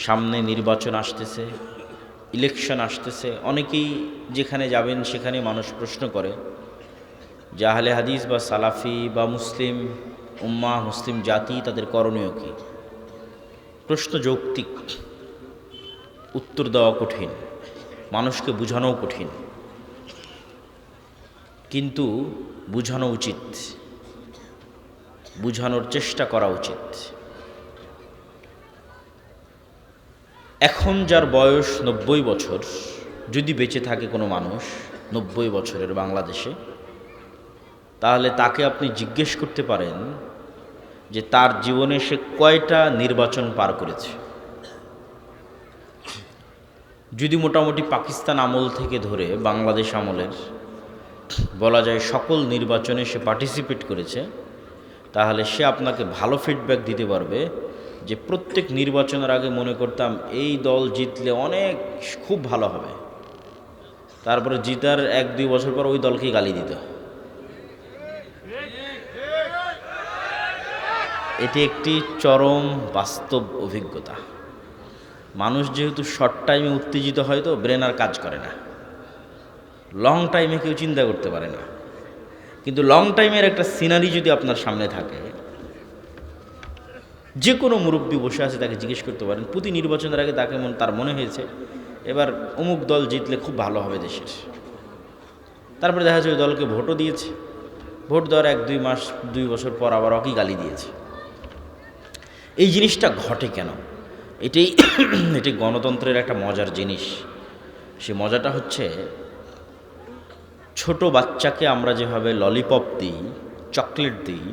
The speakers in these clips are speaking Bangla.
সামনে নির্বাচন আসতেছে, ইলেকশন আসতেছে। অনেকেই যেখানে যাবেন সেখানে মানুষ প্রশ্ন করে যে আহলে হাদিস বা সালাফি বা মুসলিম উম্মাহ, মুসলিম জাতি, তাদের করণীয় কী? প্রশ্ন যৌক্তিক, উত্তর দেওয়া কঠিন, মানুষকে বোঝানোও কঠিন, কিন্তু বোঝানো উচিত, বোঝানোর চেষ্টা করা উচিত। এখন যার বয়স ৯০ বছর, যদি বেঁচে থাকে কোনো মানুষ ৯০ বছরের বাংলাদেশে, তাহলে তাকে আপনি জিজ্ঞেস করতে পারেন যে তার জীবনে সে কয়টা নির্বাচন পার করেছে। যদি মোটামুটি পাকিস্তান আমল থেকে ধরে বাংলাদেশ আমলের বলা যায় সকল নির্বাচনে সে পার্টিসিপেট করেছে, তাহলে সে আপনাকে ভালো ফিডব্যাক দিতে পারবে যে প্রত্যেক নির্বাচনের আগে মনে করতাম এই দল জিতলে অনেক খুব ভালো হবে, তারপরে জিতার ১-২ বছর পর ওই দলকেই গালি দিত। এটি একটি চরম বাস্তব অভিজ্ঞতা। মানুষ যেহেতু শর্ট টাইমে উত্তেজিত হয়, তো ব্রেন আর কাজ করে না, লং টাইমে কেউ চিন্তা করতে পারে না। কিন্তু লং টাইমের একটা সিনারি যদি আপনার সামনে থাকে, যে কোনো মুরব্বী বসে আছে তাকে জিজ্ঞেস করতে পারেন, প্রতি নির্বাচনের আগে তার মনে হয়েছে এবার অমুক দল জিতলে খুব ভালো হবে দেশের। তারপরে দেখা যাচ্ছে ওই দলকে ভোটও দিয়েছে, ভোট দেওয়ার ১-২ মাস ২ বছর পর আবার ওকেই গালি দিয়েছে। এই জিনিসটা ঘটে কেন? এটি গণতন্ত্রের একটা মজার জিনিস। সে মজাটা হচ্ছে, ছোট বাচ্চাকে আমরা যেভাবে ললিপপ দিই, চকলেট দিই,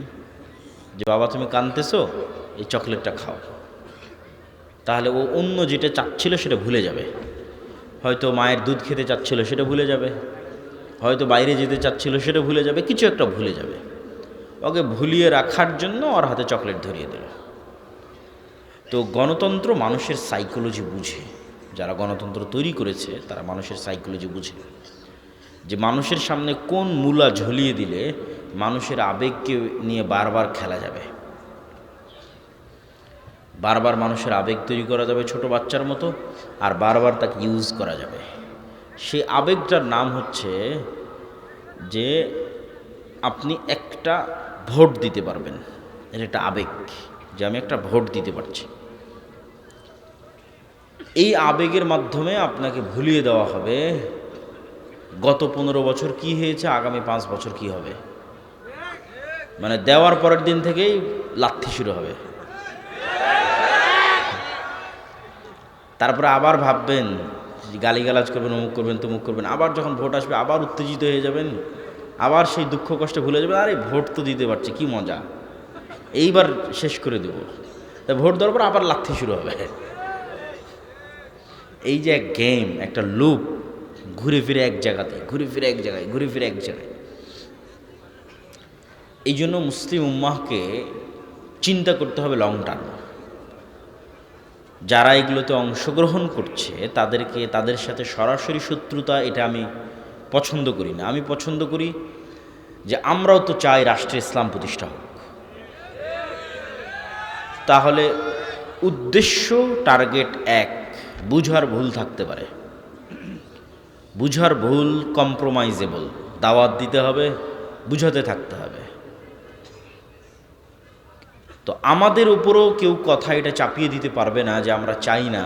যে বাবা তুমি কাঁদতেছো, এই চকলেটটা খাও, তাহলে ও অন্য যেটা চাচ্ছিল সেটা ভুলে যাবে। হয়তো মায়ের দুধ খেতে চাচ্ছিল সেটা ভুলে যাবে, হয়তো বাইরে যেতে চাচ্ছিল সেটা ভুলে যাবে, কিছু একটা ভুলে যাবে। ওকে ভুলিয়ে রাখার জন্য ওর হাতে চকলেট ধরিয়ে দিল। তো গণতন্ত্র মানুষের সাইকোলজি বুঝে, যারা গণতন্ত্র তৈরি করেছে তারা মানুষের সাইকোলজি বুঝে, যে মানুষের সামনে কোন মূলা ঝুলিয়ে দিলে মানুষের আবেগকে নিয়ে বারবার খেলা যাবে, বারবার মানুষের আবেগ তৈরি করা যাবে ছোট বাচ্চার মতো, আর বারবার তাকে ইউজ করা যাবে। সেই আবেগটার নাম হচ্ছে যে আপনি একটা ভোট দিতে পারবেন, এটা একটা আবেগ, যে আমি একটা ভোট দিতে পারছি। এই আবেগের মাধ্যমে আপনাকে ভুলিয়ে দেওয়া হবে গত ১৫ বছর কি হয়েছে, আগামী ৫ বছর কি হবে। মানে দেওয়ার পরের দিন থেকেই লাথি শুরু হবে। তারপরে আবার ভাববেন, গালিগালাজ করবেন, অমুক করবেন, তমুক করবেন। আবার যখন ভোট আসবে আবার উত্তেজিত হয়ে যাবেন, আবার সেই দুঃখ কষ্ট ভুলে যাবেন, আরে ভোট তো দিতে পারছি, কি মজা, এইবার শেষ করে দেব। তা ভোট দেওয়ার পর আবার লাথি শুরু হবে। এই যে এক গেম, একটা লুপ, ঘুরে ফিরে এক জায়গাতে, ঘুরে ফিরে এক জায়গায়, ঘুরে ফিরে এক জায়গায়। এই জন্য মুসলিম উম্মাহকে চিন্তা করতে হবে লং টার্ম। যারা এগুলোতে অংশগ্রহণ করছে তাদের সাথে সরাসরি শত্রুতা, এটা আমি পছন্দ করি না। আমি পছন্দ করি যে আমরাও তো চাই রাষ্ট্রে ইসলাম প্রতিষ্ঠা হোক। তাহলে উদ্দেশ্য, টার্গেট এক, বুঝার ভুল থাকতে পারে, বুঝার ভুল কম্প্রোমাইজেবল, দাওয়াত দিতে হবে, বুঝাতে থাকতে হবে। তো আমাদের উপরও কেউ কথা এটা চাপিয়ে দিতে পারবে না যে আমরা চাই না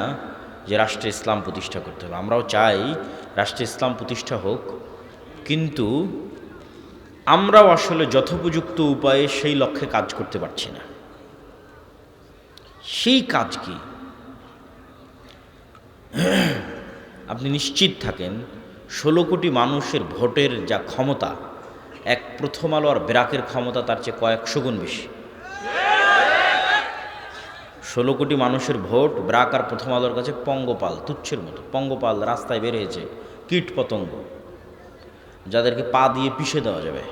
যে রাষ্ট্রে ইসলাম প্রতিষ্ঠা করতে হবে। আমরাও চাই রাষ্ট্রে ইসলাম প্রতিষ্ঠা হোক, কিন্তু আমরাও আসলে যথোপযুক্ত উপায়ে সেই লক্ষ্যে কাজ করতে পারছি না। সেই কাজ কি? আপনি নিশ্চিত থাকেন ১৬ কোটি মানুষের ভোটের যা ক্ষমতা, এক প্রথম আলো আর ব্র্যাকের ক্ষমতা তার চেয়ে কয়েকশো গুণ বেশি। ১৬ কোটি মানুষের ভোট, ব্র্যাক আর প্রথম আলোর কাছে পঙ্গপাল, তুচ্ছের মতো। পঙ্গপাল রাস্তায় বের হয়েছে, কীট পতঙ্গ, যাদেরকে পা দিয়ে পিষে দেওয়া যাবে।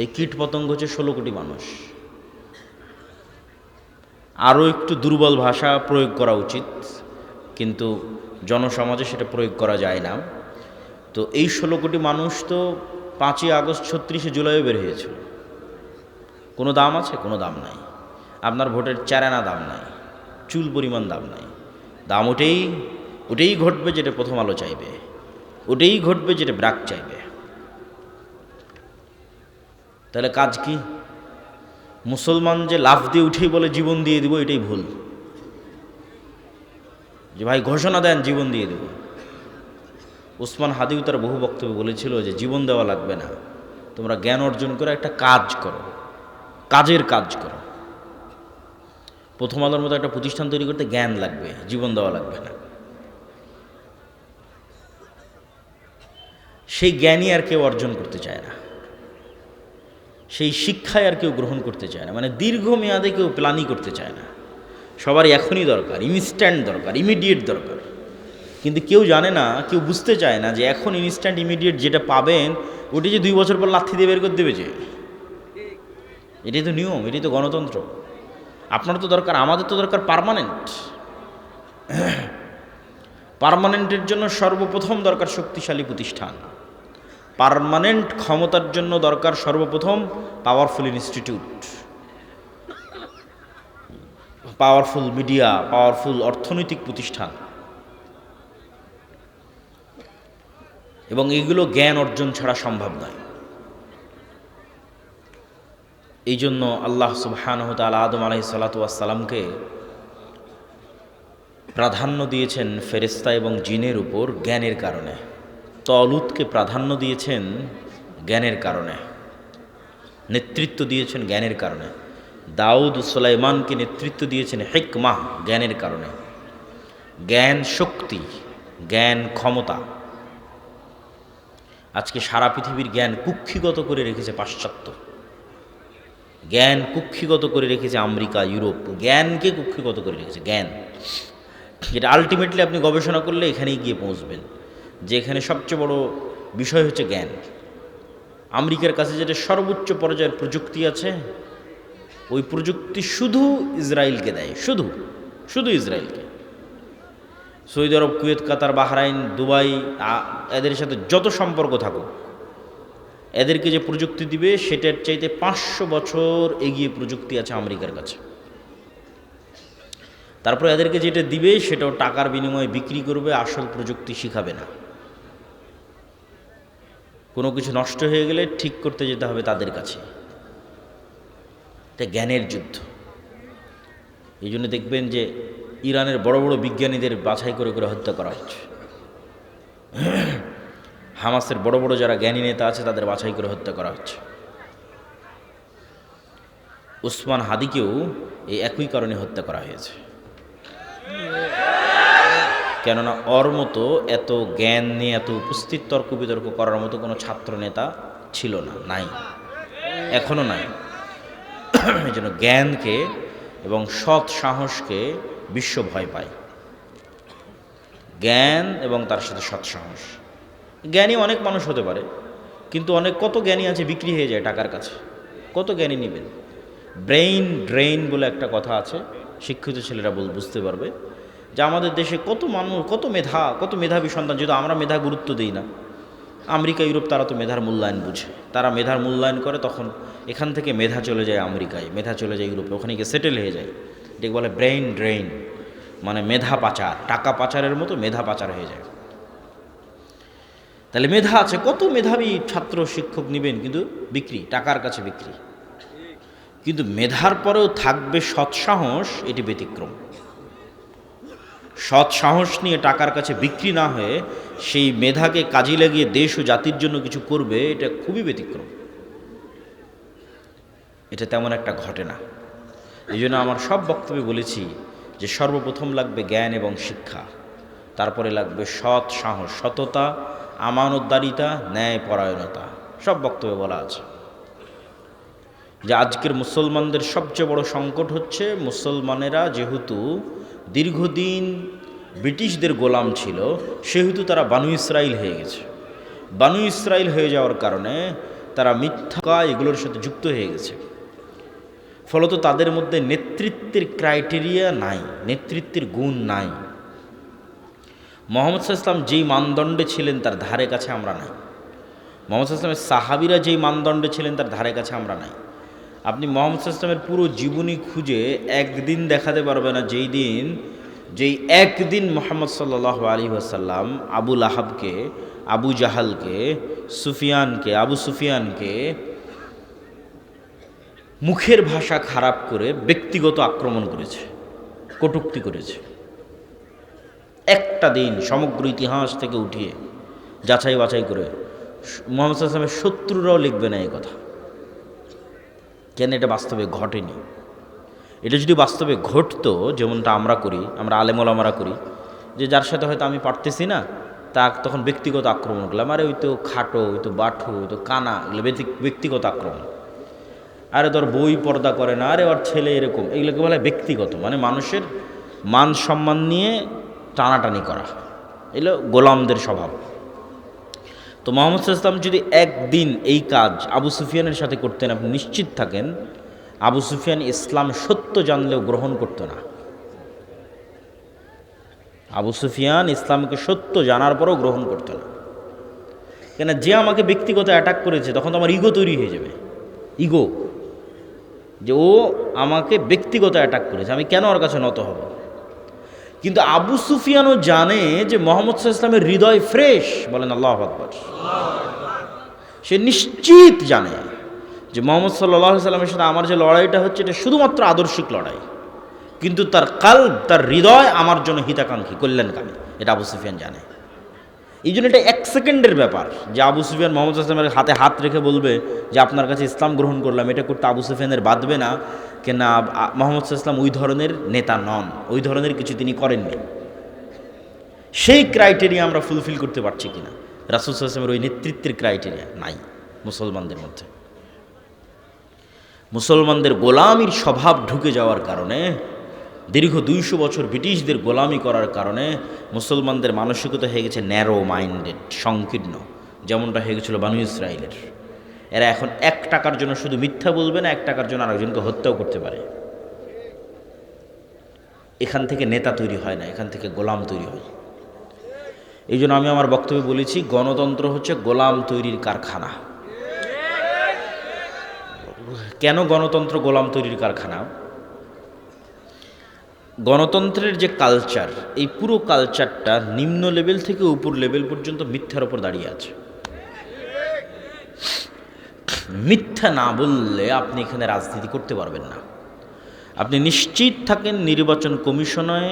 এই কীট পতঙ্গ হচ্ছে ১৬ কোটি মানুষ। আরও একটু দুর্বল ভাষা প্রয়োগ করা উচিত, কিন্তু জনসমাজে সেটা প্রয়োগ করা যায় না। তো এই ১৬ কোটি মানুষ তো ৫ই আগস্ট ৩৬শে জুলাইও বের হয়েছিল। কোনো দাম আছে? কোনো দাম নাই। আপনার ভোটের ৪ আনা দাম নাই, চুল পরিমাণ দাম নাই। দাম ওটাই ঘটবে যেটা প্রথম আলো চাইবে, ওটাই ঘটবে যেটা ব্র্যাক চাইবে। তাহলে কাজ কি? মুসলমান যে লাফ দিয়ে উঠেই বলে জীবন দিয়ে দিব, এটাই ভুল। যে ভাই ঘোষণা দেন জীবন দিয়ে দেব। উসমান হাদিও তার বহু বক্তব্য বলেছিল যে জীবন দেওয়া লাগবে না, তোমরা জ্ঞান অর্জন করে একটা কাজ করো, কাজের কাজ করো। প্রথম আলোর মতো একটা প্রতিষ্ঠান তৈরি করতে জ্ঞান লাগবে, জীবন দেওয়া লাগবে না। সেই জ্ঞানই আর কেউ অর্জন করতে চায় না, সেই শিক্ষায় আর কেউ গ্রহণ করতে চায় না, মানে দীর্ঘমেয়াদে কেউ প্ল্যানই করতে চায় না। সবারই এখনই দরকার, ইনস্ট্যান্ট দরকার, ইমিডিয়েট দরকার। কিন্তু কেউ জানে না, কেউ বুঝতে চায় না যে এখন ইনস্ট্যান্ট ইমিডিয়েট যেটা পাবেন ওটি যে 2 বছর পর লাথি দিয়ে বের করে দেবে, যে এটাই তো নিয়ম, এটাই তো গণতন্ত্র। আপনার তো দরকার, আমাদের তো দরকার পার্মানেন্ট। পার্মানেন্টের জন্য সর্বপ্রথম দরকার শক্তিশালী প্রতিষ্ঠান। পার্মানেন্ট ক্ষমতার জন্য দরকার সর্বপ্রথম powerful institute, powerful media, powerful অর্থনৈতিক প্রতিষ্ঠান। এবং এইগুলো জ্ঞান অর্জন ছাড়া সম্ভব নয়। এই জন্য আল্লাহ সুবহানাহু ওয়া তাআলা আদম আলাইহিস সালাতু ওয়াস সালামকে প্রাধান্য দিয়েছেন ফেরেশতা এবং জিনের উপর জ্ঞানের কারণে। তলুতকে প্রাধান্য দিয়েছেন জ্ঞানের কারণে, নেতৃত্ব দিয়েছেন জ্ঞানের কারণে। দাউদ সুলাইমানকে নেতৃত্ব দিয়েছেন হিকমাহ, জ্ঞানের কারণে। জ্ঞান শক্তি, জ্ঞান ক্ষমতা। আজকে সারা পৃথিবীর জ্ঞান কুক্ষিগত করে রেখেছে পাশ্চাত্য, জ্ঞান কুক্ষিগত করে রেখেছে আমেরিকা, ইউরোপ। জ্ঞানকে কুক্ষিগত করে রেখেছে, জ্ঞান যেটা আলটিমেটলি আপনি গবেষণা করলে এখানেই গিয়ে পৌঁছবেন, যে এখানে সবচেয়ে বড় বিষয় হচ্ছে জ্ঞান। আমেরিকার কাছে যেটা সর্বোচ্চ পর্যায়ের প্রযুক্তি আছে, ওই প্রযুক্তি শুধু ইসরায়েলকে দেয়, শুধু ইসরায়েলকে। সৌদি আরব, কুয়েত, কাতার, বাহরাইন, দুবাই, এদের সাথে যত সম্পর্ক থাকুক, এদেরকে যে প্রযুক্তি দিবে সেটার চাইতে 500 বছর এগিয়ে প্রযুক্তি আছে আমেরিকার কাছে। তারপর এদেরকে যেটা দিবে সেটাও টাকার বিনিময়ে বিক্রি করবে, আসল প্রযুক্তি শিখাবে না। কোনো কিছু নষ্ট হয়ে গেলে ঠিক করতে যেতে হবে তাদের কাছে। এটা জ্ঞানের যুদ্ধ। এই জন্য দেখবেন যে ইরানের বড় বড় বিজ্ঞানীদের বাছাই করে করে হত্যা করা হচ্ছে। হামাসের বড় বড় যারা জ্ঞানী নেতা আছে তাদের বাছাই করে হত্যা করা হচ্ছে। উসমান হাদিকেও এই একই কারণে হত্যা করা হয়েছে। কেননা ওর মতো এত জ্ঞান নিয়ে এত উপস্থিত তর্ক বিতর্ক করার মতো কোনো ছাত্র নেতা ছিল না, নাই, এখনো নাই। এই জন্য জ্ঞানকে এবং সৎ সাহসকে বিশ্ব ভয় পায়। জ্ঞান এবং তার সাথে সৎ সাহস। জ্ঞানী অনেক মানুষ হতে পারে, কিন্তু কত জ্ঞানী আছে বিক্রি হয়ে যায় টাকার কাছে। কত জ্ঞানী নেবেন? ব্রেইন ড্রেইন বলে একটা কথা আছে, শিক্ষিত ছেলেরা বুঝতে পারবে, যে আমাদের দেশে কত মানুষ, কত মেধাবী সন্তান, যেহেতু আমরা মেধা গুরুত্ব দিই না। আমেরিকা, ইউরোপ তারা তো মেধার মূল্যায়ন বুঝে, তারা মেধার মূল্যায়ন করে, তখন এখান থেকে মেধা চলে যায় আমেরিকায়, মেধা চলে যায় ইউরোপে, ওখানে গিয়ে সেটেল হয়ে যায়। এটাকে বলে ব্রেইন ড্রেইন, মানে মেধা পাচার, টাকা পাচারের মতো মেধা পাচার হয়ে যায়। তাহলে মেধা আছে, কত মেধাবী ছাত্র শিক্ষক নেবেন, কিন্তু বিক্রি, টাকার কাছে বিক্রি। কিন্তু মেধার পরেও থাকবে সৎসাহস, এটি ব্যতিক্রম। সৎসাহস নিয়ে টাকার কাছে বিক্রি না হয়ে সেই মেধাকে কাজে লাগিয়ে দেশ ও জাতির জন্য কিছু করবে, এটা খুবই ব্যতিক্রম। এটা তেমন একটা ঘটে না। এই জন্য আমার সব বক্তব্যে বলেছি যে সর্বপ্রথম লাগবে জ্ঞান এবং শিক্ষা, তারপরে লাগবে সৎ সাহস, সততা, আমানতদারিতা, ন্যায় পরায়ণতা। সব বক্তব্যে বলা আছে যে আজকের মুসলমানদের সবচেয়ে বড় সংকট হচ্ছে, মুসলমানেরা যেহেতু দীর্ঘদিন ব্রিটিশদের গোলাম ছিল, সেহেতু তারা বানু ইসরাইল হয়ে গেছে। বানু ইসরাইল হয়ে যাওয়ার কারণে তারা মিথ্যা এগুলোর সাথে যুক্ত হয়ে গেছে। ফলত তাদের মধ্যে নেতৃত্বের ক্রাইটেরিয়া নাই, নেতৃত্বের গুণ নাই। মুহাম্মদ সাল্লাল্লাহু আলাইহি ওয়াসাল্লাম যেই মানদণ্ডে ছিলেন তার ধারে কাছে আমরা নাই। মুহাম্মদ সাল্লাল্লাহু আলাইহি ওয়াসাল্লামের সাহাবীরা যেই মানদণ্ডে ছিলেন তার ধারে কাছে আমরা নাই। আপনি মুহাম্মদ সাল্লাল্লাহু আলাইহি ওয়াসাল্লামের পুরো জীবনী খুঁজে একদিন দেখাতে পারবে না যেই দিন যেই একদিন মুহাম্মদ সাল্লাল্লাহু আলাইহি ওয়াসাল্লাম আবু লাহাবকে, আবু জাহালকে, আবু সুফিয়ানকে মুখের ভাষা খারাপ করে ব্যক্তিগত আক্রমণ করেছে, কটূক্তি করেছে। একটা দিন সমগ্র ইতিহাস থেকে উঠিয়ে যাচাই বাছাই করে মুহাম্মদ সাল্লাল্লাহু আলাইহি ওয়াসাল্লামের শত্রুরাও লিখবে না এই কথা। কেন? এটা বাস্তবে ঘটেনি। এটা যদি বাস্তবে ঘটতো, যেমনটা আমরা করি, আমরা আলেম ওলামারা করি, যে যার সাথে হয়তো আমি পারতেছি না, তা তখন ব্যক্তিগত আক্রমণ করলাম, আরে ওই তো খাটো, ওই তো বাঠু, ওই তো কানা, এগুলো ব্যক্তিগত আক্রমণ। আরে তোর বই পর্দা করে না, আরে ওর ছেলে এরকম, এগুলোকে বলে ব্যক্তিগত, মানে মানুষের মান সম্মান নিয়ে টানাটানি করা। এগুলো গোলামদের স্বভাব। তো মুহাম্মদ সাল্লাল্লাহু আলাইহি ওয়াসাল্লাম যদি একদিন এই কাজ আবু সুফিয়ানের সাথে করতেন, আপনি নিশ্চিত থাকেন আবু সুফিয়ান ইসলাম সত্য জানলেও গ্রহণ করতো না। আবু সুফিয়ান ইসলামকে সত্য জানার পরও গ্রহণ করতো না। কেন? যে আমাকে ব্যক্তিগত অ্যাটাক করেছে, তখন তো আমার ইগো তৈরি হয়ে যাবে। ইগো, যে ও আমাকে ব্যক্তিগত অ্যাটাক করেছে, আমি কেন ওর কাছে নত হব? কিন্তু আবু সুফিয়ানও জানে যে মুহাম্মদ সাল্লাল্লাহু আলাইহি ওয়াসাল্লামের হৃদয় ফ্রেশ, বলেন আল্লাহু আকবার। সে নিশ্চিত জানে যে মুহাম্মদ সাল্লাল্লাহু আলাইহি ওয়াসাল্লামের সাথে আমার যে লড়াইটা হচ্ছে, এটা শুধুমাত্র আদর্শিক লড়াই, কিন্তু তার কাল্ব, তার হৃদয় আমার জন্য হিতাকাঙ্ক্ষী, কল্যাণকামী। এটা আবু সুফিয়ান জানে। এই জন্য এটা এক সেকেন্ডের ব্যাপার যে আবু সুফিয়ান মুহাম্মদ সাল্লাল্লাহু আলাইহি ওয়াসাল্লামের হাতে হাত রেখে বলবে যে আপনার কাছে ইসলাম গ্রহণ করলাম, এটা করতে আবু সুফিয়ানের বাঁধবে না। কেন? মুহাম্মদ সাল্লাল্লাহু আলাইহি ওয়াসাল্লাম ওই ধরনের নেতা নন, ওই ধরনের কিছু তিনি করেননি। সেই ক্রাইটেরিয়া আমরা ফুলফিল করতে পারছি কিনা? রাসূল সাল্লাল্লাহু আলাইহি ওয়াসাল্লামের ওই নেতৃত্বের ক্রাইটেরিয়া নাই মুসলমানদের মধ্যে। মুসলমানদের গোলামির স্বভাব ঢুকে যাওয়ার কারণে, দীর্ঘ 200 বছর ব্রিটিশদের গোলামি করার কারণে মুসলমানদের মানসিকতা হয়ে গেছে ন্যারো মাইন্ডেড, সংকীর্ণ, যেমনটা হয়ে গেছিলো বানু ইসরায়েলের। এরা এখন 1 টাকার জন্য শুধু মিথ্যা বলবে না, 1 টাকার জন্য আরেকজনকে হত্যাও করতে পারে। এখান থেকে নেতা তৈরি হয় না, এখান থেকে গোলাম তৈরি হয়। এই জন্য আমি আমার বক্তব্যে বলেছি, গণতন্ত্র হচ্ছে গোলাম তৈরির কারখানা। কেন গণতন্ত্র গোলাম তৈরির কারখানা? গণতন্ত্রের যে কালচার, এই পুরো কালচারটা নিম্ন লেভেল থেকে উপর লেভেল পর্যন্ত মিথ্যার ওপর দাঁড়িয়ে আছে। মিথ্যা না বললে আপনি এখানে রাজনীতি করতে পারবেন না। আপনি নিশ্চিত থাকেন নির্বাচন কমিশনে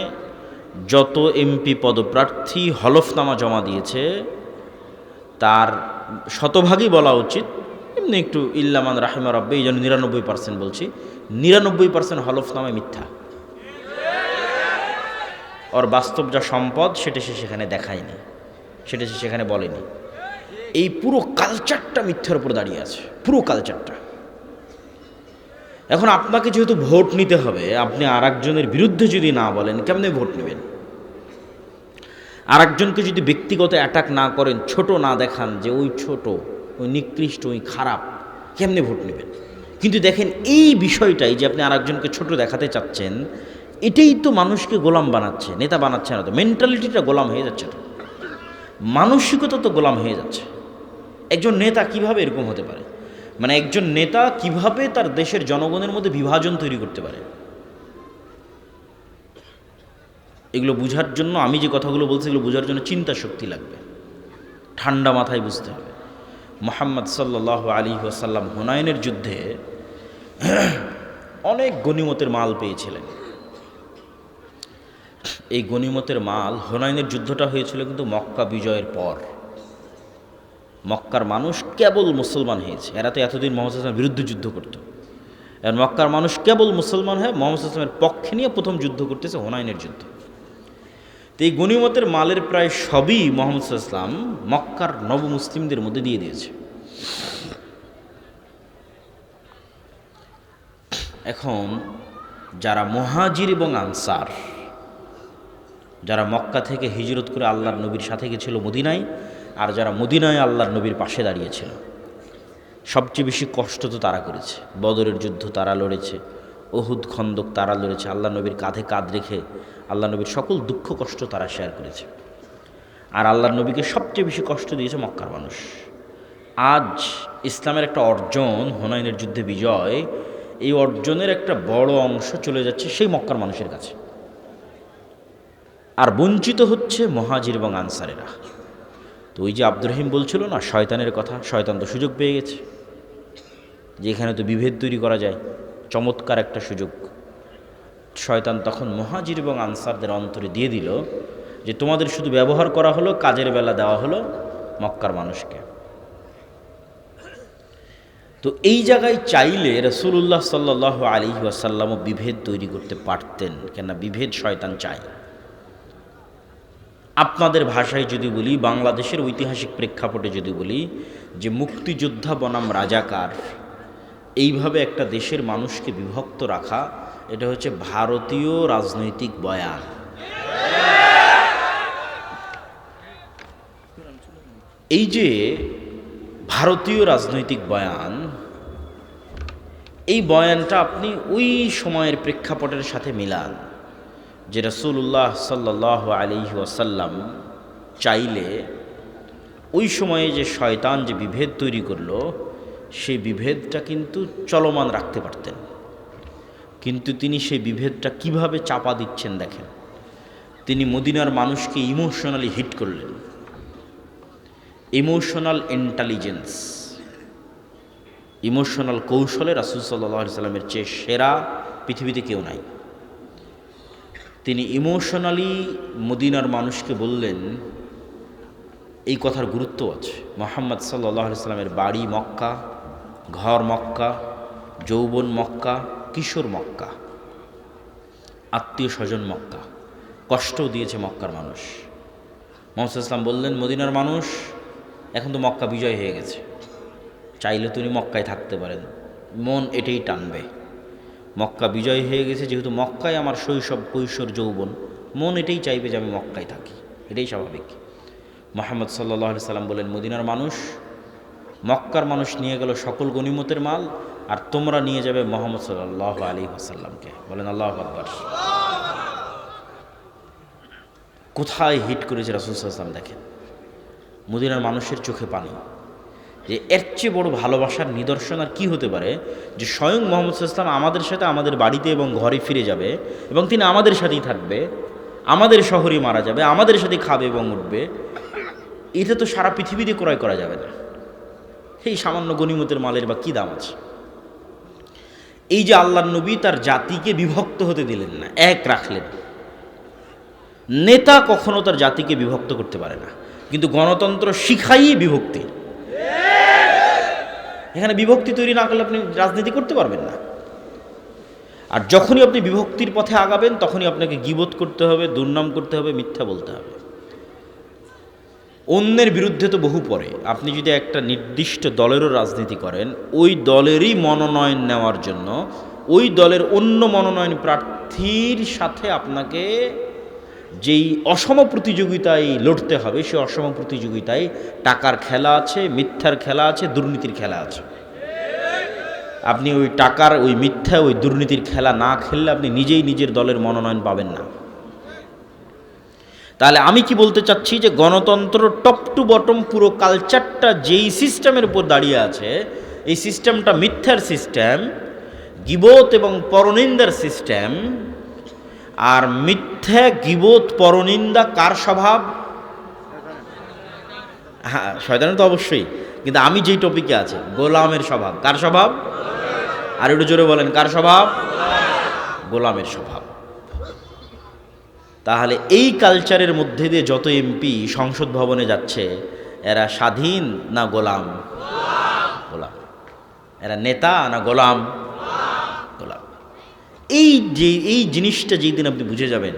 যত এমপি পদপ্রার্থী হলফনামা জমা দিয়েছে, তার শতভাগই বলা উচিত, এমনি একটু ইল্লামান রাহিমা রাব্বি, এই জন্য 99% বলছি, 99% হলফনামায় মিথ্যা। ওর বাস্তব যা সম্পদ সেটা সে সেখানে দেখায়নি, সেটা সে সেখানে বলেনি। এই পুরো কালচারটা মিথ্যার উপর দাঁড়িয়ে আছে, পুরো কালচারটা। এখন আপনাকে যেহেতু ভোট নিতে হবে, আপনি আরেকজনের বিরুদ্ধে যদি না বলেন, কেমনে ভোট নেবেন? আরেকজনকে যদি ব্যক্তিগত অ্যাটাক না করেন, ছোট না দেখান যে ওই ছোট, ওই নিকৃষ্ট, ওই খারাপ, কেমনে ভোট নেবেন? কিন্তু দেখেন এই বিষয়টাই যে আপনি আরেকজনকে ছোট দেখাতে চাচ্ছেন, এটাই তো মানুষকে গোলাম বানাচ্ছে, নেতা বানাচ্ছে না। তো মেন্টালিটিটা গোলাম হয়ে যাচ্ছে, তো মানসিকতা তো গোলাম হয়ে যাচ্ছে। একজন নেতা কিভাবে এরকম হতে পারে? মানে একজন নেতা কিভাবে তার দেশের জনগণের মধ্যে বিভাজন তৈরি করতে পারে? এগুলো বুঝার জন্য, আমি যে কথাগুলো বলছি এগুলো বুঝার জন্য চিন্তা শক্তি লাগবে, ঠান্ডা মাথায় বুঝতে হবে। মুহাম্মদ সাল্লাল্লাহু আলাইহি ওয়াসাল্লাম হুনাইনের যুদ্ধে অনেক গনিমতের মাল পেয়েছিলেন। এই গনিমতের মাল, হুনাইনের যুদ্ধটা হয়েছিল কিন্তু মক্কা বিজয়ের পর। মক্কার মানুষ কেবল মুসলমান হয়েছে, এরা তো এতদিন মুহাম্মদ সাল্লাল্লাহু আলাইহি ওয়াসাল্লামের বিরুদ্ধে যুদ্ধ করত। এখন মক্কার মানুষ কেবল মুসলমান হয়ে মুহাম্মদ সাল্লাল্লাহু আলাইহি ওয়াসাল্লামের পক্ষে নিয়ে প্রথম যুদ্ধ করতেছে, হুনাইনের যুদ্ধ। তো এই গনিমতের মালের প্রায় সবই মুহাম্মদ সাল্লাল্লাহু আলাইহি ওয়াসাল্লাম মক্কার নবমুসলিমদের মধ্যে দিয়ে দিয়েছে। এখন যারা মুহাজির এবং আনসার, যারা মক্কা থেকে হিজরত করে আল্লাহর নবীর সাথে গেছিল মদিনায়, আর যারা মদিনায় আল্লাহর নবীর পাশে দাঁড়িয়েছিল, সবচেয়ে বেশি কষ্ট তো তারা করেছে। বদরের যুদ্ধ তারা লড়েছে, উহুদ খন্দক তারা লড়েছে, আল্লাহ নবীর কাঁধে কাঁধ রেখে আল্লাহ নবীর সকল দুঃখ কষ্ট তারা শেয়ার করেছে। আর আল্লাহর নবীকে সবচেয়ে বেশি কষ্ট দিয়েছে মক্কার মানুষ। আজ ইসলামের একটা অর্জন, হুনাইনের যুদ্ধে বিজয়, এই অর্জনের একটা বড় অংশ চলে যাচ্ছে সেই মক্কার মানুষের কাছে। আর বঞ্চিত হচ্ছে মুহাজির এবং আনসারেরা। তো ওই যে আব্দুর রহিম বলছিল না শয়তানের কথা, শয়তান তো সুযোগ পেয়ে গেছে যে এখানে তো বিভেদ তৈরি করা যায়, চমৎকার একটা সুযোগ। শয়তান তখন মুহাজির এবং আনসারদের অন্তরে দিয়ে দিল যে তোমাদের শুধু ব্যবহার করা হলো, কাজের বেলা দেওয়া হলো মক্কার মানুষকে। তো এই জায়গায় চাইলে রাসূলুল্লাহ সাল্লাল্লাহু আলাইহি ওয়াসাল্লামও বিভেদ তৈরি করতে পারতেন, কেননা বিভেদ শয়তান চায়। আপনাদের ভাষায় যদি বলি, বাংলাদেশের ঐতিহাসিক প্রেক্ষাপটে যদি বলি যে মুক্তিযোদ্ধা বনাম রাজাকার, এইভাবে একটা দেশের মানুষকে বিভক্ত রাখা, এটা হচ্ছে ভারতীয় রাজনৈতিক বয়ান। এই যে ভারতীয় রাজনৈতিক বয়ান, এই বয়ানটা আপনি ওই সময়ের প্রেক্ষাপটের সাথে মিলান যে রাসূলুল্লাহ সাল্লাল্লাহু আলাইহি ওয়াসাল্লাম চাইলে ওই সময়ে যে শয়তান যে বিভেদ তৈরি করলো, সেই বিভেদটা কিন্তু চলমান রাখতে পারতেন। কিন্তু তিনি সেই বিভেদটা কিভাবে চাপা দিচ্ছেন দেখেন। তিনি মদিনার মানুষকে ইমোশনালি হিট করলেন। ইমোশনাল ইন্টেলিজেন্স, ইমোশনাল কৌশলে রাসূল সাল্লাল্লাহু আলাইহি সাল্লামের চেয়ে সেরা পৃথিবীতে কেউ নাই। তিনি ইমোশনালি মদিনার মানুষকে বললেন এই কথার গুরুত্ব আছে। মুহাম্মদ সাল্লাল্লাহু আলাইহি সাল্লামের বাড়ি মক্কা, ঘর মক্কা, যৌবন মক্কা, কিশোর মক্কা, আত্মীয় স্বজন মক্কা, কষ্টও দিয়েছে মক্কার মানুষ। মুহাম্মদ সাল্লাল্লাহু আলাইহি সাল্লাম বললেন মদিনার মানুষ এখন তো মক্কা বিজয় হয়ে গেছে, চাইলে তিনি মক্কায় থাকতে পারেন, মন এটাই টানবে। মক্কা বিজয় হয়ে গেছে যেহেতু, মক্কায় আমার শৈশব কৈশোর যৌবন, মন এটাই চাইবে যে আমি মক্কায় থাকি, এটাই স্বাভাবিক। মুহাম্মদ সাল্লাল্লাহু আলাইহি সাল্লাম বলেন মদিনার মানুষ, মক্কার মানুষ নিয়ে গেল সকল গনিমতের মাল, আর তোমরা নিয়ে যাবে মুহাম্মদ সাল্লাল্লাহু আলাইহি ওয়াসাল্লামকে। বলেন আল্লাহু আকবার। কোথায় হিট করেছে রাসূল সাল্লাল্লাহু আলাইহি ওয়াসাল্লাম দেখেন। মদিনার মানুষের চোখে পানি, যে এর চেয়ে বড় ভালোবাসার নিদর্শন আর কি হতে পারে যে স্বয়ং মুহাম্মদ সাল্লাল্লাহু আলাইহি ওয়াসাল্লাম আমাদের সাথে আমাদের বাড়িতে এবং ঘরে ফিরে যাবে, এবং তিনি আমাদের সাথেই থাকবে, আমাদের শহরে মারা যাবে, আমাদের সাথে খাবে এবং উঠবে। এটা তো সারা পৃথিবীতে ক্রয় করা যাবে না। এই সামান্য গনিমতের মালের বা কী দাম আছে? এই যে আল্লাহর নবী তার জাতিকে বিভক্ত হতে দিলেন না, এক রাখলেন। নেতা কখনো তার জাতিকে বিভক্ত করতে পারে না, কিন্তু গণতন্ত্র শিখাই বিভক্তি। এখানে বিভক্তি তৈরি না করলে আপনি রাজনীতি করতে পারবেন না। আর যখনই আপনি বিভক্তির পথে আগাবেন, তখনই আপনাকে গীবত করতে হবে, দুর্নাম করতে হবে, মিথ্যা বলতে হবে। অন্যের বিরুদ্ধে তো বহু পরে। আপনি যদি একটা নির্দিষ্ট দলেরও রাজনীতি করেন, ওই দলেরই মনোনয়ন নেওয়ার জন্য ওই দলের অন্য মনোনয়ন প্রার্থীর সাথে আপনাকে যেই অসম প্রতিযোগিতায় লড়তে হবে, সেই অসম প্রতিযোগিতায় টাকার খেলা আছে, মিথ্যার খেলা আছে, দুর্নীতির খেলা আছে। আপনি ওই টাকার, ওই মিথ্যা, ওই দুর্নীতির খেলা না খেললে আপনি নিজেই নিজের দলের মনোনয়ন পাবেন না। তাহলে আমি কি বলতে চাচ্ছি যে গণতন্ত্র টপ টু বটম পুরো কালচারটা যেই সিস্টেমের উপর দাঁড়িয়ে আছে, এই সিস্টেমটা মিথ্যার সিস্টেম, গীবত এবং পরনিন্দার সিস্টেম। আর মিথ্যা, গীবত, পরনিন্দা কার স্বভাব? হ্যাঁ, শয়তানের তো অবশ্যই, কিন্তু আমি যেই টপিকে আছে, গোলামের স্বভাব। কার স্বভাব? আর একটু জোরে বলেন, কার স্বভাব? গোলামের স্বভাব। তাহলে এই কালচারের মধ্যে দিয়ে যত এমপি সংসদ ভবনে যাচ্ছে, এরা স্বাধীন না গোলাম? গোলাম। এরা নেতা না গোলাম? গোলাম। এই জিনিসটা যেই দিন আপনি বুঝে যাবেন,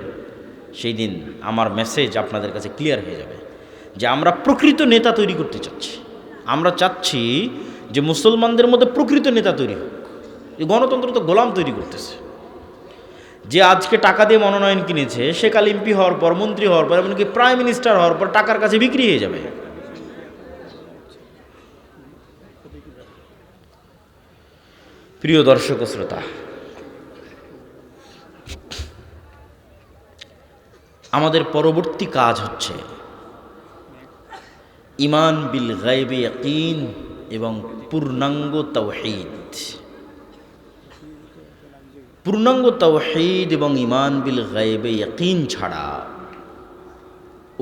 সেই দিন আমার মেসেজ আপনাদের কাছে ক্লিয়ার হয়ে যাবে যে আমরা প্রকৃত নেতা তৈরি করতে চাচ্ছি। আমরা চাচ্ছি যে মুসলমানদের মধ্যে প্রকৃত নেতা তৈরি হোক। এই গণতন্ত্র তো গোলাম তৈরি করতেছে। যে আজকে টাকা দিয়ে মনোনয়ন কিনেছে, সে কাল এমপি হওয়ার পর, মন্ত্রী হওয়ার পর, এমনকি প্রাইম মিনিস্টার হওয়ার পর টাকার কাছে বিক্রি হয়ে যাবে। প্রিয় দর্শক ও শ্রোতা, আমাদের পরবর্তী কাজ হচ্ছে ঈমান বিল গায়বে ইয়াকিন এবং পূর্ণাঙ্গ তাওহীদ। পূর্ণাঙ্গ তাওহীদ এবং ঈমান বিল গায়বে ইয়াকিন ছাড়া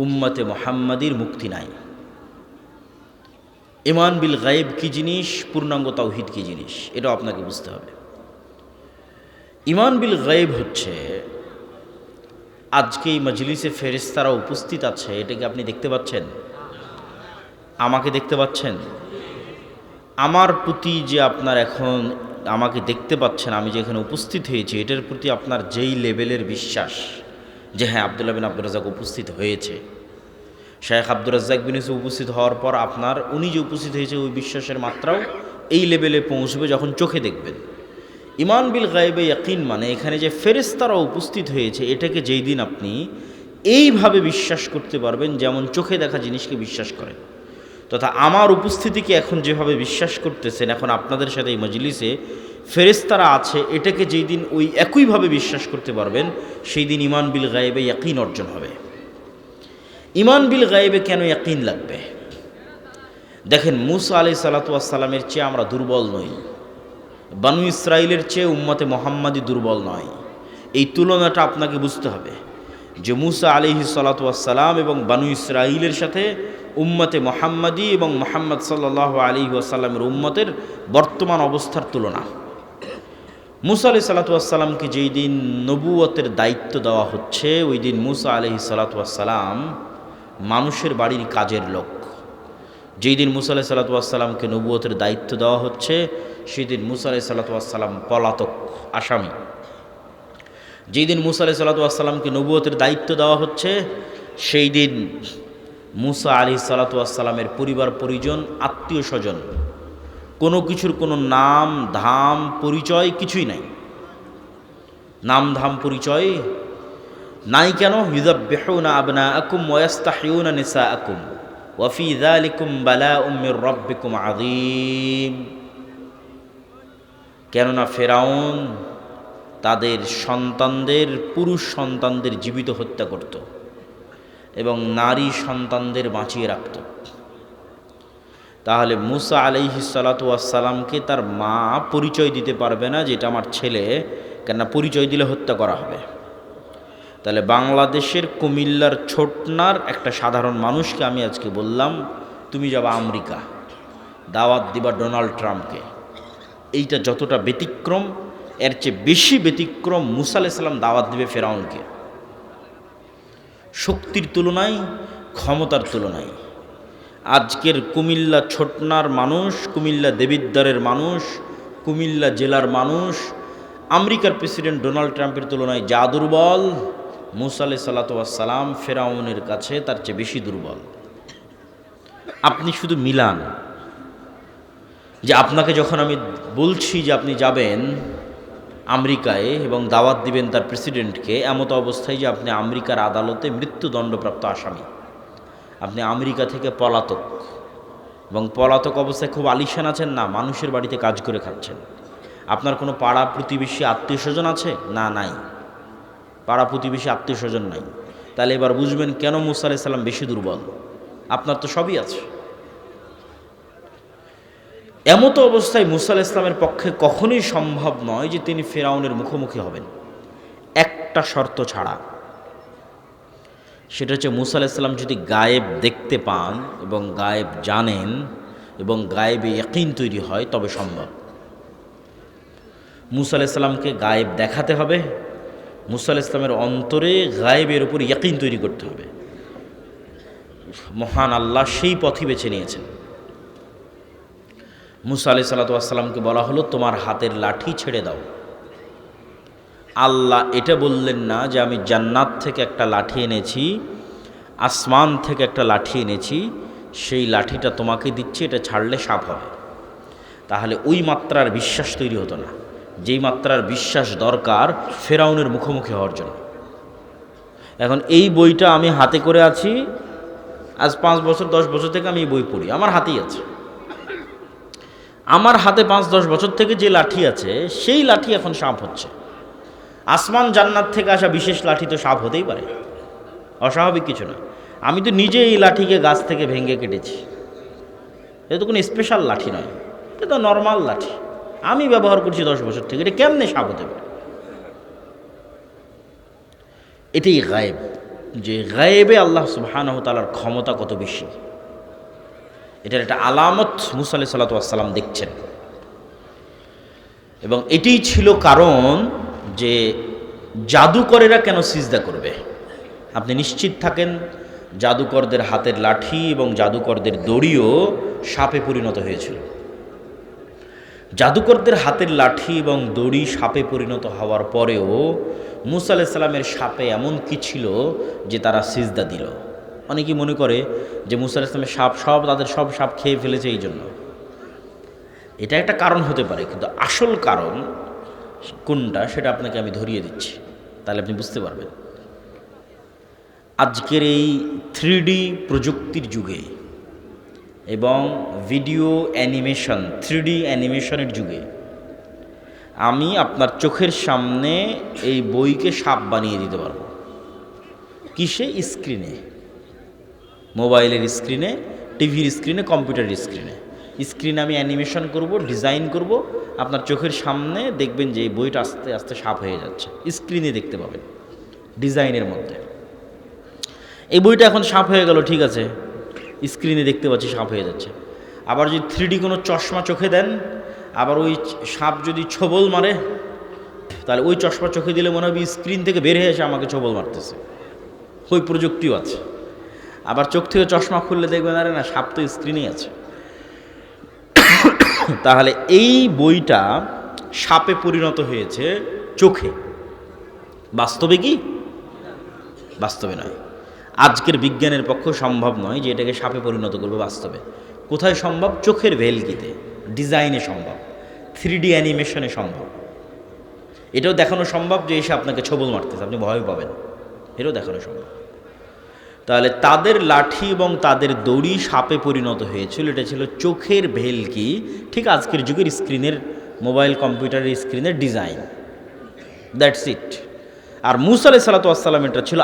উম্মতে মুহাম্মাদির মুক্তি নাই। ঈমান বিল গায়ব কী জিনিস, পূর্ণাঙ্গ তাওহীদ কী জিনিস, এটাও আপনাকে বুঝতে হবে। ঈমান বিল গায়ব হচ্ছে, আজকে এই মজলিসে ফেরেশতারা উপস্থিত আছে, এটাকে আপনি দেখতে পাচ্ছেন? আমাকে দেখতে পাচ্ছেন? আমার প্রতি যে আপনার এখন আমাকে দেখতে পাচ্ছেন, আমি যে এখানে উপস্থিত হয়েছি, এটার প্রতি আপনার যেই লেভেলের বিশ্বাস যে হ্যাঁ আব্দুল্লাহ বিন আব্দুর রাজ্জাক উপস্থিত হয়েছে, শেখ আব্দুর রাজ্জাক বিন ইউসুফ উপস্থিত হওয়ার পর আপনার উনি যে উপস্থিত হয়েছে ওই বিশ্বাসের মাত্রাও এই লেভেলে পৌঁছবে যখন চোখে দেখবেন। ঈমান বিল গায়বে ইয়াকিন মানে এখানে যে ফেরেশতারা উপস্থিত হয়েছে, এটাকে যেই দিন আপনি এইভাবে বিশ্বাস করতে পারবেন যেমন চোখে দেখা জিনিসকে বিশ্বাস করেন, তথা আমার উপস্থিতিকে এখন যেভাবে বিশ্বাস করতেছেন, এখন আপনাদের সাথে এই মজলিসে ফেরেশতারা আছে, এটাকে যেই দিন ওই একইভাবে বিশ্বাস করতে পারবেন, সেই দিন ঈমান বিল গায়বে ইয়াকিন অর্জন হবে। ঈমান বিল গায়বে কেন ইয়াকিন লাগবে? দেখেন, মূসা আলাইহিস সালাতু ওয়াস সালামের চেয়ে আমরা দুর্বল নই, বানু ইসরাইলের চেয়ে উম্মতে মুহাম্মাদি দুর্বল নয়। এই তুলনাটা আপনাকে বুঝতে হবে যে মূসা আলাইহিস সালাতু ওয়াস সালাম এবং বানু ইসরাইলের সাথে উম্মতে মুহাম্মাদি এবং মুহাম্মদ সাল্লাল্লাহু আলাইহি ওয়াসাল্লামের উম্মতের বর্তমান অবস্থার তুলনা। মূসা আলাইহিস সালাতু ওয়াস সালামকে যেই দিন নবুয়তের দায়িত্ব দেওয়া হচ্ছে, ওই দিন মূসা আলাইহিস সালাতু ওয়াস সালাম মানুষের বাড়ির কাজের লোক। যেই দিন মূসা আলাইহিস সালাতু ওয়াস সালামকে নবুয়তের দায়িত্ব দেওয়া হচ্ছে, সেই দিন মূসা আলাইহিস সালাতু ওয়াস সালাম পলাতক, আসামি। যেই দিন মূসা আলাইহিস সালাতু ওয়াস সালামকে নবুয়তের দায়িত্ব দেওয়া হচ্ছে, সেই দিন মূসা আলাইহিস সালাতু ওয়াস সালামের পরিবার পরিজন, আত্মীয় স্বজন, কোনো কিছুর কোনো নাম ধাম পরিচয় কিছুই নাই। নাম ধাম পরিচয় নাই কেন? ইউযাব্বিহুনা আবনাআকুম ওয়া ইস্তাহয়ুনা নিসাআকুম ওয়া ফী যালিকুম বালাউম মির রাব্বিকুম আযীম। কেননা ফেরাউন তাদের সন্তানদের, পুরুষ সন্তানদের জীবিত হত্যা করত এবং নারী সন্তানদের বাঁচিয়ে রাখত। তাহলে মূসা আলাইহিস সালাতু ওয়াস সালামকে তার মা পরিচয় দিতে পারবে না যে এটা আমার ছেলে, কেননা পরিচয় দিলে হত্যা করা হবে। তাহলে বাংলাদেশের কুমিল্লার ছোটনার একটা সাধারণ মানুষকে আমি আজকে বললাম তুমি যাবা আমেরিকা, দাওয়াত দিবা ডোনাল্ড ট্রাম্পকে, এইটা যতটা ব্যতিক্রম, এর চেয়ে বেশি ব্যতিক্রম মূসা আলাইহিস সালাম দাওয়াত দিবে ফেরাউনকে। শক্তির তুলনায়, ক্ষমতার তুলনায় আজকের কুমিল্লা ছোটনার মানুষ, কুমিল্লা দেবিদ্বারের মানুষ, কুমিল্লা জেলার মানুষ আমেরিকার প্রেসিডেন্ট ডোনাল্ড ট্রাম্পের তুলনায় যা দুর্বল, মূসা আলাইহিস সালাতু ওয়াস সালাম ফেরাউনের কাছে তার চেয়ে বেশি দুর্বল। আপনি শুধু মিলান যে আপনাকে যখন আমি বলছি যে আপনি যাবেন আমেরিকায় এবং দাওয়াত দিবেন তার প্রেসিডেন্টকে, এমত অবস্থায় যে আপনি আমেরিকার আদালতে মৃত্যুদণ্ডপ্রাপ্ত আসামি, আপনি আমেরিকা থেকে পলাতক, এবং পলাতক অবস্থায় খুব আলিশান আছেন না, মানুষের বাড়িতে কাজ করে খাচ্ছেন। আপনার কোনো পাড়া প্রতিবেশী আত্মীয় স্বজন আছে? না, নাই। পাড়া প্রতিবেশী আত্মীয় স্বজন নাই। তাহলে এবার বুঝবেন কেন মূসা আলাইহিস সালাম বেশি দুর্বল। আপনার তো সবই আছে। এমতো অবস্থায় মূসা আলাইহিস সালামের পক্ষে কখনোই সম্ভব নয় যে তিনি ফেরাউনের মুখোমুখি হবেন, একটা শর্ত ছাড়া। সেটা হচ্ছে মূসা আলাইহিস সালাম যদি গায়েব দেখতে পান এবং গায়েব জানেন এবং গায়েবে ইয়াকিন তৈরি হয়, তবে সম্ভব। মূসা আলাইহিস সালামকে গায়েব দেখাতে হবে, মূসা আলাইহিস সালামের অন্তরে গায়েবের উপর ইয়াকিন তৈরি করতে হবে। মহান আল্লাহ সেই পথই বেছে নিয়েছেন। মূসা আলাইহিস সালাতু ওয়াস সালামকে বলা হলো তোমার হাতের লাঠি ছেড়ে দাও। আল্লাহ এটা বললেন না যে আমি জান্নাত থেকে একটা লাঠি এনেছি, আসমান থেকে একটা লাঠি এনেছি, সেই লাঠিটা তোমাকে দিচ্ছি, এটা ছাড়লে সাপ হবে। তাহলে ওই মাত্রার বিশ্বাস তৈরি হতো না যেই মাত্রার বিশ্বাস দরকার ফেরাউনের মুখোমুখি হওয়ার জন্য। এখন এই বইটা আমি হাতে করে আছি, আজ 5 বছর 10 বছর থেকে আমি এই বই পড়ি, আমার হাতেই আছে। আমার হাতে 5-10 বছর থেকে যে লাঠি আছে সেই লাঠি এখন সাপ হচ্ছে। আসমান জান্নাত থেকে আসা বিশেষ লাঠি তো সাপ হতেই পারে, অস্বাভাবিক কিছু না। আমি তো নিজে এই লাঠিকে গাছ থেকে ভেঙে কেটেছি, এটা তো কোনো স্পেশাল লাঠি নয়, এটা তো নর্মাল লাঠি, আমি ব্যবহার করছি 10 বছর থেকে। এটা কেমনে সাপ হতে পারে? এটাই গায়েব। যে গায়েবে আল্লাহ সুবহানাহু ওয়া তাআলার ক্ষমতা কত বেশি। এটার একটা আলামত মুসা আলাইহিস সালাতু ওয়াস সালাম দেখছেন, এবং এটাই ছিল কারণ যে জাদুকরেরা কেন সিজদা করবে। আপনি নিশ্চিত থাকেন জাদুকরদের হাতের লাঠি এবং জাদুকরদের দড়িও সাপে পরিণত হয়েছিল। জাদুকরদের হাতের লাঠি এবং দড়ি সাপে পরিণত হওয়ার পরেও মুসা আলাইহিস সালামের সাপে এমন কি ছিল যে তারা সিজদা দিল। অনেকেই মনে করে যে মুসা আলাইহিস সালামের সাপ তাদের সব সাপ খেয়ে ফেলেছে এই জন্য। এটা একটা কারণ হতে পারে, কিন্তু আসল কারণ কোনটা সেটা আপনাকে আমি ধরিয়ে দিচ্ছি, তাহলে আপনি বুঝতে পারবেন। আজকের এই 3D প্রযুক্তির যুগে এবং ভিডিও অ্যানিমেশন 3D অ্যানিমেশনের যুগে আমি আপনার চোখের সামনে এই বইকে সাপ বানিয়ে দিতে পারবো। কিসে? স্ক্রিনে, মোবাইলের স্ক্রিনে, টিভির স্ক্রিনে, কম্পিউটারের স্ক্রিনে আমি অ্যানিমেশন করব, ডিজাইন করব, আপনার চোখের সামনে দেখবেন যে এই বইটা আস্তে আস্তে সাপ হয়ে যাচ্ছে। স্ক্রিনে দেখতে পাবেন ডিজাইনের মধ্যে। এই বইটা এখন সাপ হয়ে গেল, ঠিক আছে, স্ক্রিনে দেখতে পাচ্ছি সাপ হয়ে যাচ্ছে। আবার যদি 3D কোনো চশমা চোখে দেন, আবার ওই সাপ যদি ছোবল মারে, তাহলে ওই চশমা চোখে দিলে মনে হবে স্ক্রিন থেকে বের হয়ে এসে আমাকে ছোবল মারতেছে। ওই প্রযুক্তিও আছে। আবার চোখ থেকে চশমা খুললে দেখবেন আরে না, সাপ তো স্ক্রিনেই আছে। তাহলে এই বইটা সাপে পরিণত হয়েছে চোখে। বাস্তবে কি? বাস্তবে নয়। আজকের বিজ্ঞানের পক্ষে সম্ভব নয় যে এটাকে সাপে পরিণত করবে বাস্তবে। কোথায় সম্ভব? চোখের ভেলকিতে, ডিজাইনে সম্ভব, 3D অ্যানিমেশনে সম্ভব। এটাও দেখানো সম্ভব যে এসে আপনাকে ছোবল মারতেছে, আপনি ভয় পাবেন, এটাও দেখানো সম্ভব। তাহলে তাদের লাঠি এবং তাদের দড়ি সাপে পরিণত হয়েছিল, এটা ছিল চোখের ভেলকি। ঠিক আজকের যুগের স্ক্রিনের, মোবাইল কম্পিউটারের স্ক্রিনের ডিজাইন, দ্যাটস ইট। আর মুসা আলাইহিস সালাতু ওয়াস সালাম এটা ছিল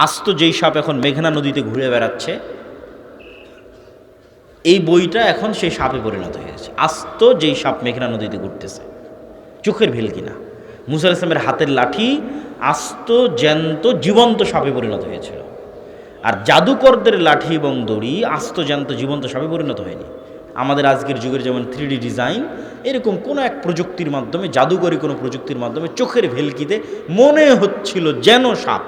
আস্ত যেই সাপ এখন মেঘনা নদীতে ঘুরে বেড়াচ্ছে, এই বইটা এখন সেই সাপে পরিণত হয়েছে। আস্ত যেই সাপ মেঘনা নদীতে ঘুরতেছে, চোখের ভেলকি না। মুসা আলাইহিস সালামের হাতের লাঠি আস্ত জ্যান্ত জীবন্ত সাপে পরিণত হয়েছিল। আর জাদুকরদের লাঠি এবং দড়ি আস্ত জ্যান্ত জীবন্ত সাপে পরিণত হয়নি। আমাদের আজকের যুগের যেমন 3D ডিজাইন, এরকম কোনো এক প্রযুক্তির মাধ্যমে, জাদুকরী কোনো প্রযুক্তির মাধ্যমে চোখের ভেলকিতে মনে হচ্ছিল যেন সাপ।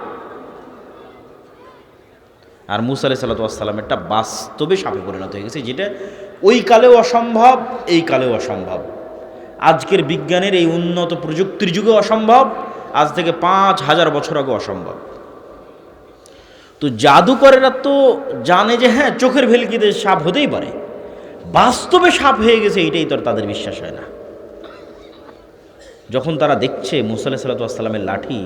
আর মুসা আলাইহিস সালাতু ওয়াস সালামেরটা বাস্তবে সাপে পরিণত হয়ে গেছে, যেটা ওই কালেও অসম্ভব, এই কালেও অসম্ভব। আজকের বিজ্ঞানের এই উন্নত প্রযুক্তির যুগে অসম্ভব, আজ থেকে 5000 বছর আগে অসম্ভব। তো জাদুকরেরা তো জানে যে হ্যাঁ, চোখের ভেলকিতে সাপ হতেই পারে, বাস্তবে সাপ হয়ে গেছে এইটাই তো তাদের বিশ্বাস হয় না। যখন তারা দেখছে মুসা আলাইহিস সালাতু ওয়াস সালামের লাঠি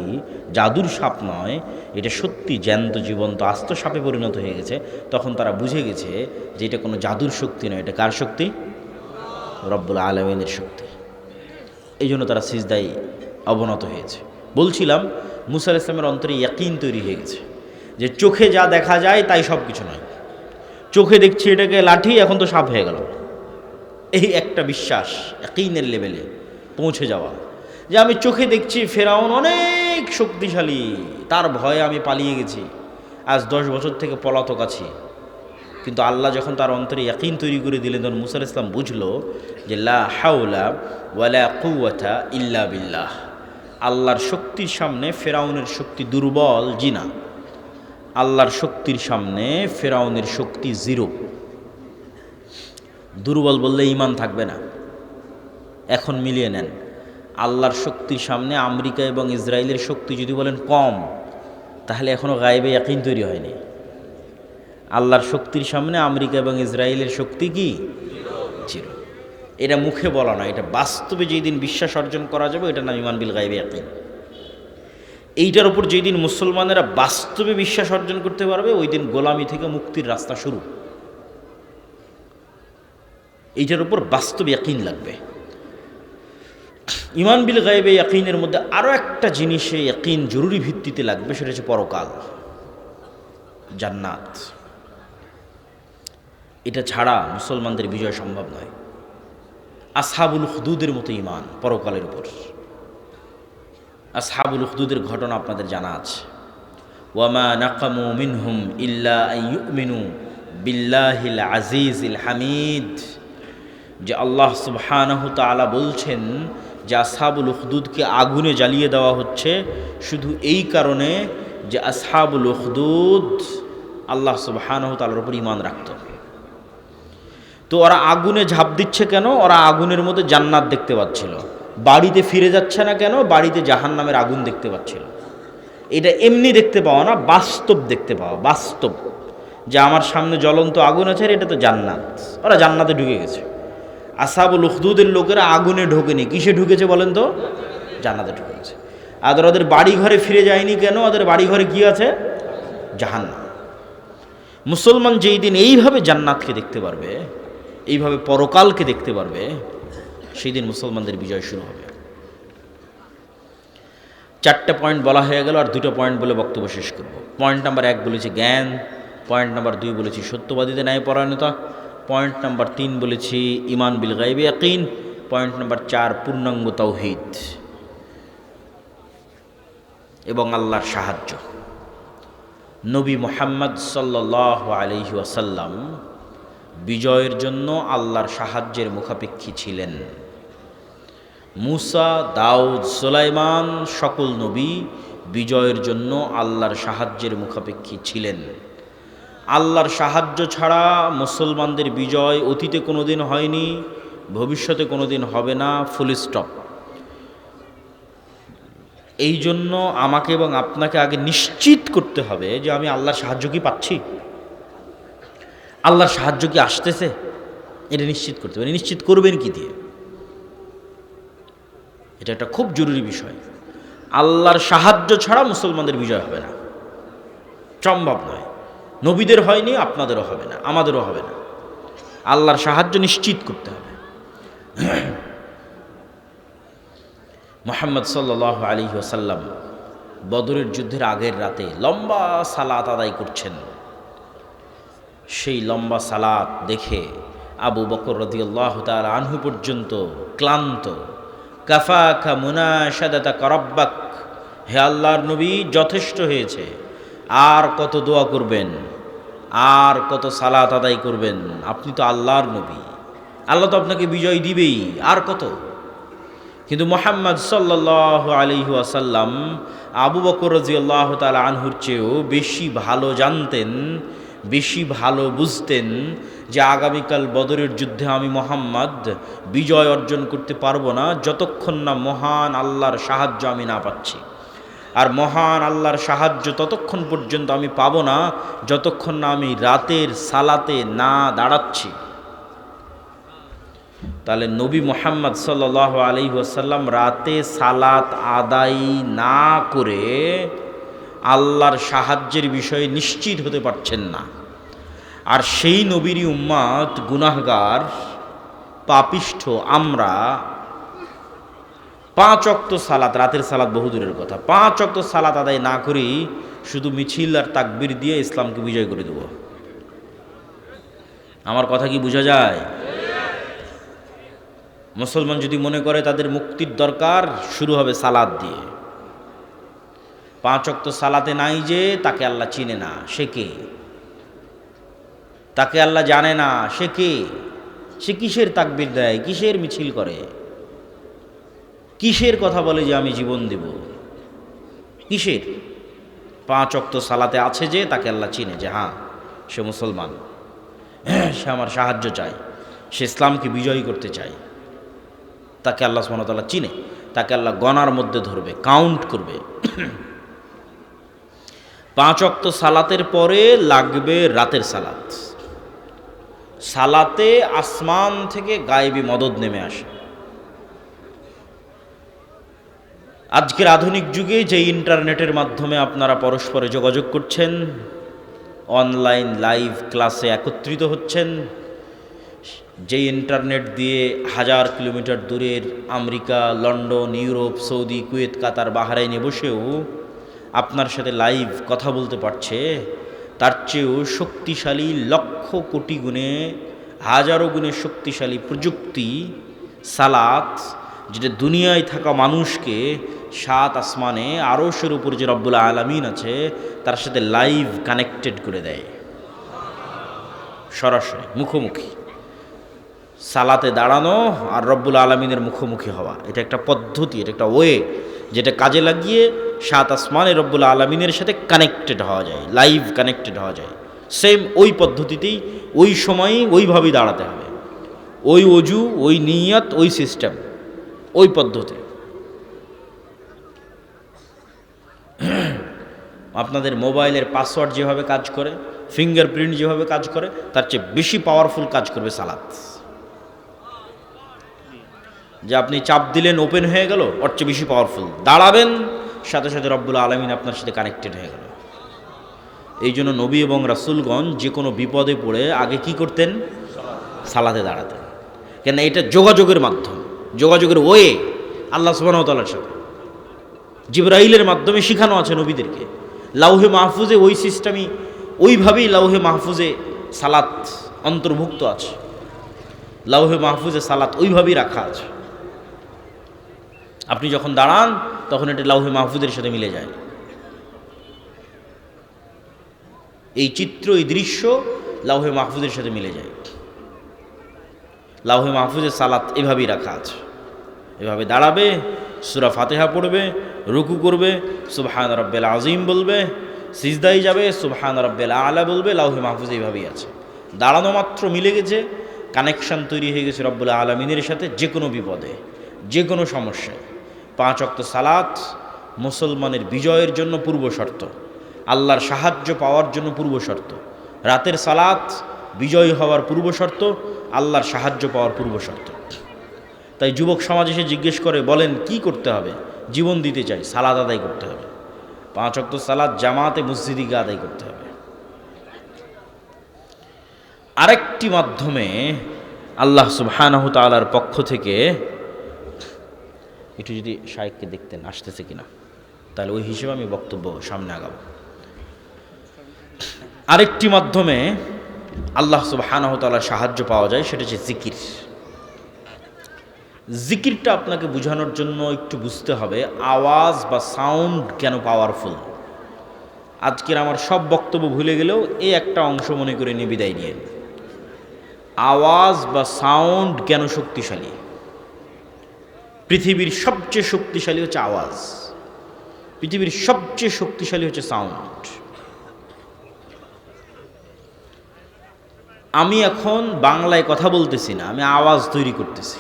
জাদুর সাপ নয়, এটা সত্যি জ্যান্ত জীবন্ত আস্ত সাপে পরিণত হয়ে গেছে, তখন তারা বুঝে গেছে যে এটা কোনো জাদুর শক্তি নয়, এটা কার শক্তি? রব্বুল আলামিনের শক্তি। এই জন্য তারা সিজদায় অবনত হয়েছে। বলছিলাম মুসা আলাইহিস সালামের অন্তরে ইয়াকিন তৈরি হয়ে গেছে যে চোখে যা দেখা যায় তাই সব কিছু নয়। চোখে দেখছি এটাকে লাঠি, এখন তো সাপ হয়ে গেল। এই একটা বিশ্বাস, ইয়াকিনের লেভেলে পৌঁছে যাওয়া, যে আমি চোখে দেখছি ফেরাউন অনেক শক্তিশালী, তার ভয়ে আমি পালিয়ে গেছি, আজ 10 বছর থেকে পলাতক আছি। কিন্তু আল্লাহ যখন তার অন্তরে ইয়াকিন তৈরি করে দিলেন, তখন মুসা আলাইহিস সালাম বুঝলো যে লা হাওলা ওয়ালা কুওয়াতা ইল্লা বিল্লাহ। আল্লাহর শক্তির সামনে ফেরাউনের শক্তি দুর্বল, জিনা। আল্লাহর শক্তির সামনে ফেরাউনের শক্তি জিরো। দুর্বল বললে ঈমান থাকবে না। এখন মিলিয়ে নেন, আল্লাহর শক্তির সামনে আমেরিকা এবং ইসরায়েলের শক্তি যদি বলেন কম, তাহলে এখনও গায়েবে ইয়াকিন তৈরি হয়নি। আল্লাহর শক্তির সামনে আমেরিকা এবং ইসরায়েলের শক্তি কি? জিরো। এটা মুখে বলা না, এটা বাস্তবে যেই দিন বিশ্বাস অর্জন করা যাবে, এটা নাম ঈমান বিল গায়বে ইয়াকিন। এইটার উপর যেই দিন মুসলমানেরা বাস্তবে বিশ্বাস অর্জন করতে পারবে, ওই দিন গোলামি থেকে মুক্তির রাস্তা শুরু। এইটার উপর বাস্তব ইয়াকিন লাগবে। ঈমান বিল গায়বে ইয়াকিনের মধ্যে আরও একটা জিনিসে ইয়াকিন জরুরি ভিত্তিতে লাগবে, সেটা হচ্ছে পরকাল, জান্নাত। এটা ছাড়া মুসলমানদের বিজয় সম্ভব নয়। আসহাবুল উখদুদের মতো ঈমান পরকালের উপর। আসহাবুল উখদুদের ঘটনা আপনাদের জানা আছে। ওয়ামা নাকামু মিনহুম ইল্লা আন ইউমিনু বিল্লাহিল আজিজিল হামিদ, যে আল্লাহ সুবহানাহু তাআলা বলছেন যে আসহাবুল উখদুদকে আগুনে জ্বালিয়ে দেওয়া হচ্ছে শুধু এই কারণে যে আসহাবুল উখদুদ আল্লাহ সুবহানাহু তাআলার উপর ঈমান রাখত। তো ওরা আগুনে ঝাঁপ দিচ্ছে কেন? ওরা আগুনের মধ্যে জান্নাত দেখতে পাচ্ছিল। বাড়িতে ফিরে যাচ্ছে না কেন? বাড়িতে জাহান্নামের আগুন দেখতে পাচ্ছিল। এটা এমনি দেখতে পাওয়া না, বাস্তব দেখতে পাওয়া, বাস্তব যে আমার সামনে জ্বলন্ত আগুন আছে, এটা তো জান্নাত। ওরা জান্নাতে ঢুকে গেছে। আসহাবুল উখদুদের লোকেরা আগুনে ঢোকেনি, কিসে ঢুকেছে বলেন তো? জান্নাতে ঢুকে গেছে। আর ওদের বাড়ি ঘরে ফিরে যায়নি কেন? ওদের বাড়ি ঘরে কি আছে? জাহান্নাম। মুসলমান যেই দিন এইভাবে জান্নাতকে দেখতে পারবে, এইভাবে পরকালকে দেখতে পারবে, সেই দিন মুসলমানদের বিজয় শুরু হবে। 4টে পয়েন্ট বলা হয়ে গেল, আর 2টো পয়েন্ট বলে বক্তব্য শেষ করব। পয়েন্ট নাম্বার 1 বলেছি জ্ঞান, পয়েন্ট নাম্বার 2 বলেছি সত্যবাদীদের ন্যায়পরায়ণতা, পয়েন্ট নাম্বার 3 বলেছি ঈমান বিল গায়বি ইয়াকিন, পয়েন্ট নাম্বার 4 পূর্ণাঙ্গ তাওহীদ এবং আল্লাহর সাহায্য। নবী মুহাম্মদ সাল্লাল্লাহু আলাইহি ওয়াসাল্লাম বিজয়ের জন্য আল্লাহর সাহায্যের মুখাপেক্ষী ছিলেন। মুসা, দাউদ, সুলাইমান সকল নবী বিজয়ের জন্য আল্লাহর সাহায্যের মুখাপেক্ষী ছিলেন। আল্লাহর সাহায্য ছাড়া মুসলমানদের বিজয় অতীতে কোনোদিন হয়নি, ভবিষ্যতে কোনোদিন হবে না, ফুল স্টপ। এই জন্য আমাকে এবং আপনাকে আগে নিশ্চিত করতে হবে যে আমি আল্লাহর সাহায্য কি পাচ্ছি, আল্লাহর সাহায্য কি আসতেছে, এটা নিশ্চিত করতে হবে। নিশ্চিত করবেন কি দিয়ে? এটা একটা খুব জরুরি বিষয়। আল্লাহর সাহায্য ছাড়া মুসলমানদের বিজয় হবে না, সম্ভব নয়। নবীদের হয়নি, আপনাদেরও হবে না, আমাদেরও হবে না। আল্লাহর সাহায্য নিশ্চিত করতে হবে। মুহাম্মদ সাল্লাল্লাহু আলাইহি ওয়াসাল্লাম বদরের যুদ্ধের আগের রাতে লম্বা সালাত আদায় করছেন। সেই লম্বা সালাত দেখে আবু বকর রাদিয়াল্লাহু তাআলা আনহু পর্যন্ত ক্লান্ত। কাফাকা মুনাশাদাতাকা রাব্বাক, হে আল্লাহর নবী যথেষ্ট হয়েছে, আর কত দোয়া করবেন, আর কত সালাত আদায় করবেন? আপনি তো আল্লাহর নবী, আল্লাহ তো আপনাকে বিজয় দিবেই, আর কত? কিন্তু মুহাম্মদ সাল্লাল্লাহু আলাইহি ওয়াসাল্লাম আবু বকর রাদিয়াল্লাহু তাআলা আনহুর চেয়েও বেশি ভালো জানতেন, বেশি ভালো বুঝতেন যে আগামীকাল বদরের যুদ্ধে আমি মুহাম্মদ বিজয় অর্জন করতে পারবো না যতক্ষণ না মহান আল্লাহর সাহায্য আমি না পাচ্ছি। আর মহান আল্লাহর সাহায্য ততক্ষণ পর্যন্ত আমি পাবো না যতক্ষণ না আমি রাতের সালাতে না দাঁড়াচ্ছি। তাহলে নবী মুহাম্মদ সাল্লাল্লাহু আলাইহি ওয়াসাল্লাম রাতে সালাত আদায় না করে আল্লাহর সাহায্যের বিষয়ে নিশ্চিত হতে পারছেন না। আর সেই নবীরই উম্মত গুনাহগার, পাপিষ্ঠ আমরা 5 ওয়াক্ত সালাত, রাতের সালাত বহুদূরের কথা, 5 ওয়াক্ত সালাত আদায় না করেই শুধু মিছিল আর তাকবীর দিয়ে ইসলামকে বিজয় করে দেব। আমার কথা কি বোঝা যায়? মুসলমান যদি মনে করে তাদের মুক্তির দরকার, শুরু হবে সালাত দিয়ে। 5 ওয়াক্ত সালাতে নাই যে তাকে আল্লাহ চিনে না, সে কে? তাকে আল্লাহ জানে না, সে কে? সে কিসের তাকবীর দেয়, কিসের মিছিল করে, কিসের কথা বলে যে আমি জীবন দেব, কিসের? 5 ওয়াক্ত সালাতে আছে যে তাকে আল্লাহ চিনে, যে হ্যাঁ সে মুসলমান, সে আমার সাহায্য চায়, সে ইসলামকে বিজয়ী করতে চায়। তাকে আল্লাহ সুবহানাহু ওয়া তাআলা চিনে, তাকে আল্লাহ গণার মধ্যে ধরবে, কাউন্ট করবে। 5 ওয়াক্ত সালাতের পরে লাগবে রাতের সালাত। সালাতে আসমান থেকে গায়েবী মদদ নেমে আসে। আজকের আধুনিক যুগে যে ইন্টারনেটের মাধ্যমে আপনারা পরস্পরে যোগাযোগ করছেন, অনলাইন লাইভ ক্লাসে একত্রিত হচ্ছেন, যে ইন্টারনেট দিয়ে 1000 কিলোমিটার দূরের America, London, Europe, Saudi, Kuwait, Qatar, বাহরাইনে বসেও আপনার সাথে লাইভ কথা বলতে পারছে, তার চেয়েও শক্তিশালী লক্ষ কোটি গুণে, হাজারো গুণে শক্তিশালী প্রযুক্তি সালাত, যেটা দুনিয়ায় থাকা মানুষকে সাত আসমানে আরশের উপর যে রব্বুল আলামিন আছে তার সাথে লাইভ কানেক্টেড করে দেয়, সরাসরি মুখোমুখি। সালাতে দাঁড়ানো আর রব্বুল আলামিনের মুখোমুখি হওয়া, এটা একটা পদ্ধতি, এটা একটা ওয়ে, যেটা কাজে লাগিয়ে সাত আসমানে রব্বুল আলামিনের সাথে কানেক্টেড হওয়া যায়, লাইভ কানেক্টেড হওয়া যায়। সেম ওই পদ্ধতিতেই ওই সময়ই ওইভাবেই দাঁড়াতে হবে, ওই অজু, ওই নিয়ত, ওই সিস্টেম, ওই পদ্ধতি। আপনাদের মোবাইলের পাসওয়ার্ড যেভাবে কাজ করে, ফিঙ্গারপ্রিন্ট যেভাবে কাজ করে, তার চেয়ে বেশি পাওয়ারফুল কাজ করবে সালাত। যে আপনি চাপ দিলেন ওপেন হয়ে গেল, ওর চেয়ে বেশি পাওয়ারফুল। দাঁড়াবেন, সাথে সাথে রব্বুল আলামিন আপনার সাথে কানেক্টেড হয়ে গেল। এই জন্য নবী এবং রাসূলগণ যে কোনো বিপদে পড়ে আগে কি করতেন? সালাতে দাঁড়াতেন। কেন? এটা যোগাযোগের মাধ্যম, যোগাযোগের ওয়ে আল্লাহ সুবহানাহু ওয়া তাআলার সাথে। জিবরাইলের মাধ্যমে শিখানো আছে নবীদেরকে। লাউহে মাহফুজে ওই সিস্টেমই, ওইভাবেই লাউহে মাহফুজে সালাত অন্তর্ভুক্ত আছে। লাউহে মাহফুজে সালাত ওইভাবেই রাখা আছে। আপনি যখন দাঁড়ান তখন এটা লাউহে মাহফুজের সাথে মিলে যায়। এই চিত্র, এই দৃশ্য লাউহে মাহফুজের সাথে মিলে যায়। লাউহে মাহফুজের সালাত এভাবেই রাখা আছে। এভাবে দাঁড়াবে, সূরা ফাতিহা পড়বে, রুকু করবে, সুবহান রাব্বিল আযীম বলবে, সিজদায় যাবে, সুবহান রাব্বিল আলা বলবে। লাউহে মাহফুজ এইভাবেই আছে। দাঁড়ানো মাত্র মিলে গেছে, কানেকশন তৈরি হয়ে গেছে রব্বুল আলামিনের সাথে। যে কোনো বিপদে, যে কোনো সমস্যায় 5 ওয়াক্ত সালাত মুসলমানের বিজয়ের জন্য পূর্ব শর্ত, আল্লাহর সাহায্য পাওয়ার জন্য পূর্ব শর্ত। রাতের সালাত বিজয় হওয়ার পূর্ব শর্ত, আল্লাহর সাহায্য পাওয়ার পূর্ব শর্ত। তাই যুবক সমাজ এসে জিজ্ঞেস করে, বলেন কি করতে হবে? জীবন দিতে চাই, সালাত আদায় করতে হবে। 5 ওয়াক্ত সালাত জামাতে মসজিদে গিয়ে আদায় করতে হবে। আরেকটি মাধ্যমে আল্লাহ সুবহানাহু তাআলার পক্ষ থেকে, একটু যদি শায়েখকে দেখতেন আসতেছে কিনা, তাহলে ওই হিসেবে আমি বক্তব্য সামনে আগাবো। আরেকটি মাধ্যমে আল্লাহ সুবহানাহু তাআলার সাহায্য পাওয়া যায়, সেটা হচ্ছে জিকির। জিকিরটা আপনাকে বোঝানোর জন্য একটু বুঝতে হবে আওয়াজ বা সাউন্ড কেন পাওয়ারফুল। আজকের আমার সব বক্তব্য ভুলে গেলেও এই একটা অংশ মনে করে নিয়ে বিদায় নিয়ে, আওয়াজ বা সাউন্ড কেন শক্তিশালী। পৃথিবীর সবচেয়ে শক্তিশালী হচ্ছে আওয়াজ, পৃথিবীর সবচেয়ে শক্তিশালী হচ্ছে সাউন্ড। আমি এখন বাংলায় কথা বলতেছি না, আমি আওয়াজ তৈরি করতেছি।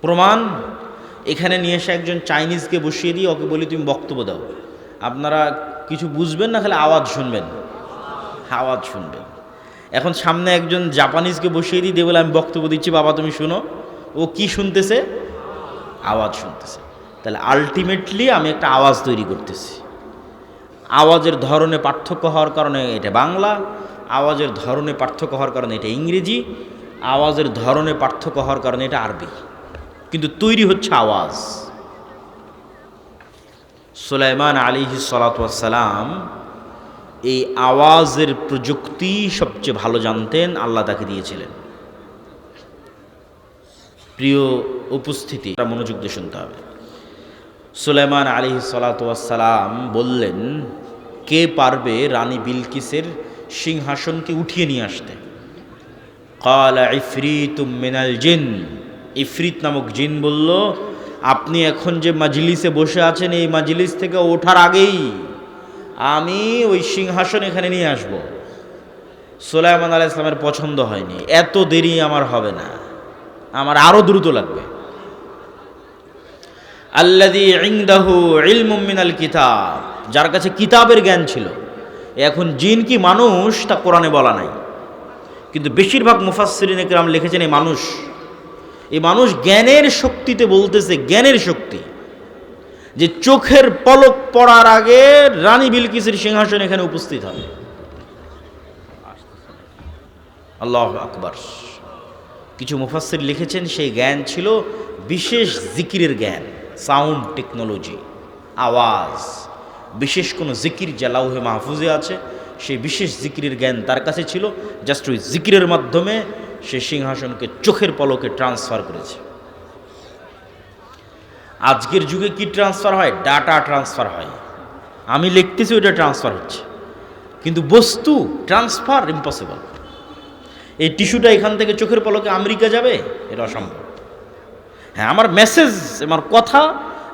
প্রমাণ, এখানে নিয়ে এসে একজন চাইনিজকে বসিয়ে দিয়ে ওকে বলি তুমি বক্তব্য দাও। আপনারা কিছু বুঝবেন না, খালি আওয়াজ শুনবেন, আওয়াজ শুনবেন। এখন সামনে একজন জাপানিজকে বসিয়ে দিয়ে বলে আমি বক্তব্য দিচ্ছি, বাবা তুমি শুনো। ও কি শুনতেছে? আওয়াজ শুনতেছে। তাহলে আলটিমেটলি আমি একটা আওয়াজ তৈরি করতেছি। আওয়াজের ধরনে পার্থক্য হওয়ার কারণে এটা বাংলা, আওয়াজের ধরনে পার্থক্য হওয়ার কারণে এটা ইংরেজি, আওয়াজের ধরনে পার্থক্য হওয়ার কারণে এটা আরবি, কিন্তু তৈরি হচ্ছে আওয়াজ। সুলাইমান আলাইহিস সালাতু ওয়াস সালাম এই আওয়াজের প্রযুক্তি সবচেয়ে ভালো জানতেন, আল্লাহ তাকে দিয়েছিলেন। প্রিয় উপস্থিতি, মনোযোগ দিয়ে শুনতে হবে। সুলাইমান আলাইহিস সালাতু ওয়াস সালাম বললেন, কে পারবে রানী বিলকিসের সিংহাসনকে উঠিয়ে নিয়ে আসতে? ক্বালা ইফরিতুম মিনাল জিন, ইফরিত নামক জিন বলল, আপনি এখন যে মাজলিসে বসে আছেন এই মাজলিস থেকে ওঠার আগেই আমি ওই সিংহাসন এখানে নিয়ে আসব। সুলাইমান আলাইহিস সালামের পছন্দ হয়নি, এত দেরি আমার হবে না, আমার আরো দ্রুত লাগবে। আল্লাযী ইনদাহু ইলমুম মিনাল কিতাব, যার কাছে কিতাবের জ্ঞান ছিল। এখন জিন কি মানুষ তা কোরআনে বলা নাই, কিন্তু বেশিরভাগ মুফাসসিরিনে কেরাম লিখেছেন এই মানুষ জ্ঞানের শক্তিতে বলতেছে, জ্ঞানের শক্তি, যে চোখের পলক পড়ার আগে রানী বিলকিসের সিংহাসন এখানে উপস্থিত হবে। আল্লাহু আকবার। কিছু মুফাসসির লিখেছেন সেই জ্ঞান ছিল বিশেষ জিকিরের জ্ঞান, সাউন্ড টেকনোলজি, আওয়াজ, বিশেষ কোনো জিকির যা লাউহে মাহফুজে আছে, সেই বিশেষ জিকিরের জ্ঞান তার কাছে ছিল। জাস্ট ওই জিকিরের মাধ্যমে সে সিংহাসনকে চোখের পলকে ট্রান্সফার করেছে। আজকের যুগে কি ট্রান্সফার হয়? ডাটা ট্রান্সফার হয়। আমি লিখতেছি, ওইটা ট্রান্সফার হচ্ছে, কিন্তু বস্তু ট্রান্সফার ইম্পসিবল। এই টিস্যুটা এখান থেকে চোখের পলকে আমেরিকা যাবে, এটা অসম্ভব। হ্যাঁ, আমার মেসেজ, আমার কথা,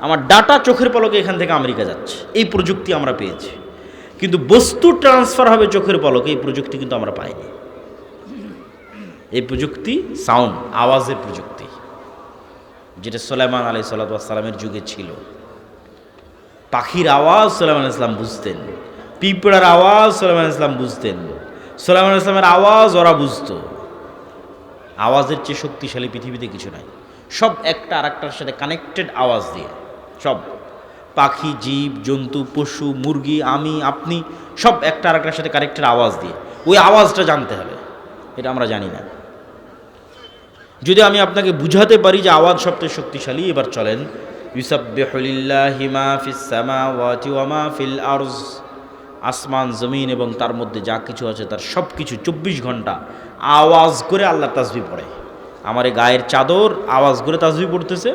আমার ডাটা চোখের পলকে এখান থেকে আমেরিকা যাচ্ছে, এই প্রযুক্তি আমরা পেয়েছি। কিন্তু বস্তু ট্রান্সফার হবে চোখের পলকে, এই প্রযুক্তি কিন্তু আমরা পাইনি। এই প্রযুক্তি সাউন্ড, আওয়াজের প্রযুক্তি, যেটা সুলাইমান আলাইহিস সালামের যুগে ছিল। পাখির আওয়াজ সুলাইমান আলাইহিস সালাম বুঝতেন, পিঁপড়ার আওয়াজ সুলাইমান আলাইহিস সালাম বুঝতেন, সুলাইমান আলাইহিস সালামের আওয়াজ ওরা বুঝতো। আওয়াজের চেয়ে শক্তিশালী পৃথিবীতে কিছু নাই। সব একটা আরেকটার সাথে কানেক্টেড আওয়াজ দিয়ে, সব পাখি, জীব জন্তু, পশু, মুরগি, আমি, আপনি, সব একটা আরেকটার সাথে কানেক্টেড আওয়াজ দিয়ে। ওই আওয়াজটা জানতে হবে, এটা আমরা জানি না। যদি আমি আপনাকে বুঝাতে পারি যে আওয়াজ সবচেয়ে শক্তিশালী, এবার চলেন, ইউসাব্বিহু লিল্লাহি মা ফিস সামাওয়াতি ওয়া মা ফিল আরজ, আসমান জমিন এবং তার মধ্যে যা কিছু আছে তার সব কিছু 24 ঘন্টা আওয়াজ করে আল্লাহর তাসবিহ পড়ে। আমার এই গায়ের চাদর আওয়াজ করে তাসবিহ পড়তেছে,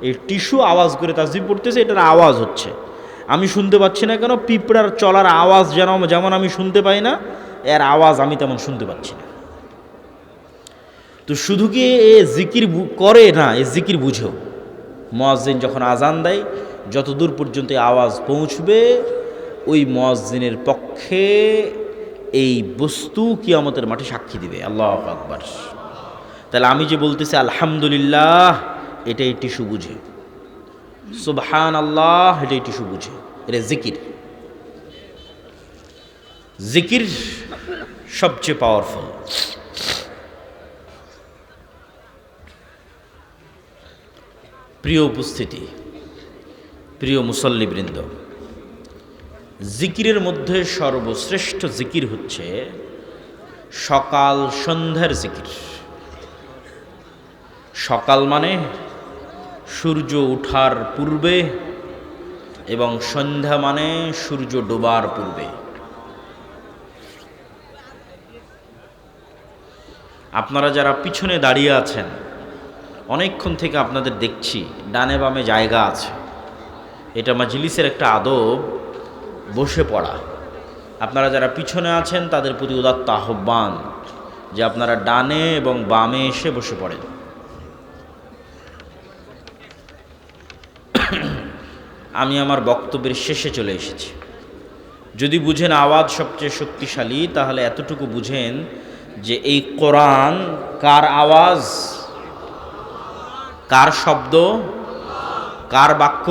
এই টিস্যু আওয়াজ করে তাসবিহ পড়তেছে, এটার আওয়াজ হচ্ছে। আমি শুনতে পাচ্ছি না কেন? পিঁপড়ার চলার আওয়াজ যেমন আমি শুনতে পাই না, এর আওয়াজ আমি তেমন শুনতে পাচ্ছি না। তো শুধু কি এ জিকির করে না, এ জিকির বুঝেও। মুয়াজ্জিন যখন আজান দেয়, যতদূর পর্যন্ত আওয়াজ পৌঁছবে, ওই মুয়াজ্জিনের পক্ষে এই বস্তু কিয়ামতের মাঠে সাক্ষী দিবে। আল্লাহু আকবার। তাহলে আমি যে বলতেছি আলহামদুলিল্লাহ, এটা এই টিস্যু বুঝে। সুবহানাল্লাহ, এটা এই টিস্যু বুঝে। এটা জিকির। জিকির সবচেয়ে পাওয়ারফুল। প্রিয় উপস্থিতি, প্রিয় মুসল্লিবৃন্দ, জিকিরের মধ্যে সর্বশ্রেষ্ঠ জিকির হচ্ছে সকাল সন্ধ্যার জিকির। সকাল মানে সূর্য ওঠার পূর্বে এবং সন্ধ্যা মানে সূর্য ডোবার পূর্বে। আপনারা যারা পিছনে দাঁড়িয়ে আছেন, অনেকক্ষণ থেকে আপনাদের দেখছি, ডানে বামে জায়গা আছে। এটা মাজলিসের একটা আদব, বসে পড়া। আপনারা যারা পিছনে আছেন তাদের প্রতি উদাত্ত আহ্বান যে আপনারা ডানে এবং বামে এসে বসে পড়েন। আমি আমার বক্তব্যের শেষে চলে এসেছি। যদি বুঝেন আওয়াজ সবচেয়ে শক্তিশালী, তাহলে এতটুকু বুঝেন যে এই কোরআন কার আওয়াজ, কার শব্দ, কার বাক্য,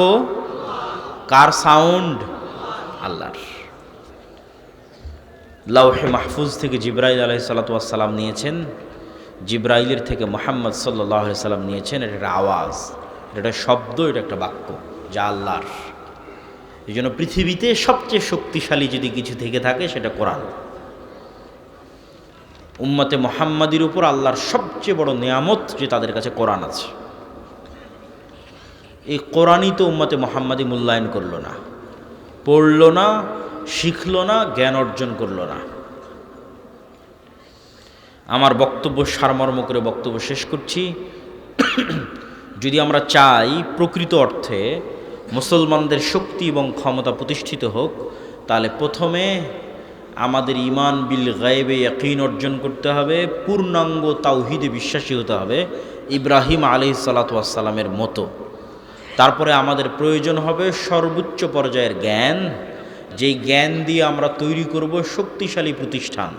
কার সাউন্ড? আল্লাহর। লাউহে মাহফুজ থেকে জিব্রাইল আলাইহিস সালাতু ওয়াস সালাম নিয়েছেন, জিব্রাইলের থেকে মুহাম্মদ সাল্লাল্লাহু আলাইহি সাল্লাম নিয়েছেন। এটা একটা আওয়াজ, এটা একটা শব্দ, এটা একটা বাক্য, যা আল্লাহর। এই জন্য পৃথিবীতে সবচেয়ে শক্তিশালী যদি কিছু থেকে থাকে, সেটা কোরআন। উম্মতে মুহাম্মাদির উপর আল্লাহর সবচেয়ে বড় নিয়ামত যে তাদের কাছে কোরআন আছে। এই কোরআনই তো উম্মতে মুহাম্মাদি মূল্যায়ন করলো না, পড়লো না, শিখলো না, জ্ঞান অর্জন করলো না। আমার বক্তব্য সারমর্ম করে বক্তব্য শেষ করছি। যদি আমরা চাই প্রকৃত অর্থে মুসলমানদের শক্তি এবং ক্ষমতা প্রতিষ্ঠিত হোক, তাহলে প্রথমে আমাদের ঈমান বিল গায়বে ইয়াকিন অর্জন করতে হবে, পূর্ণাঙ্গ তাওহীদে বিশ্বাসী হতে হবে ইব্রাহিম আলাইহিস সালাতু ওয়াস সালামের মতো। তারপরে আমাদের প্রয়োজন হবে সর্বোচ্চ পর্যায়ের জ্ঞান, যেই জ্ঞান দিয়ে আমরা তৈরি করব শক্তিশালী প্রতিষ্ঠান,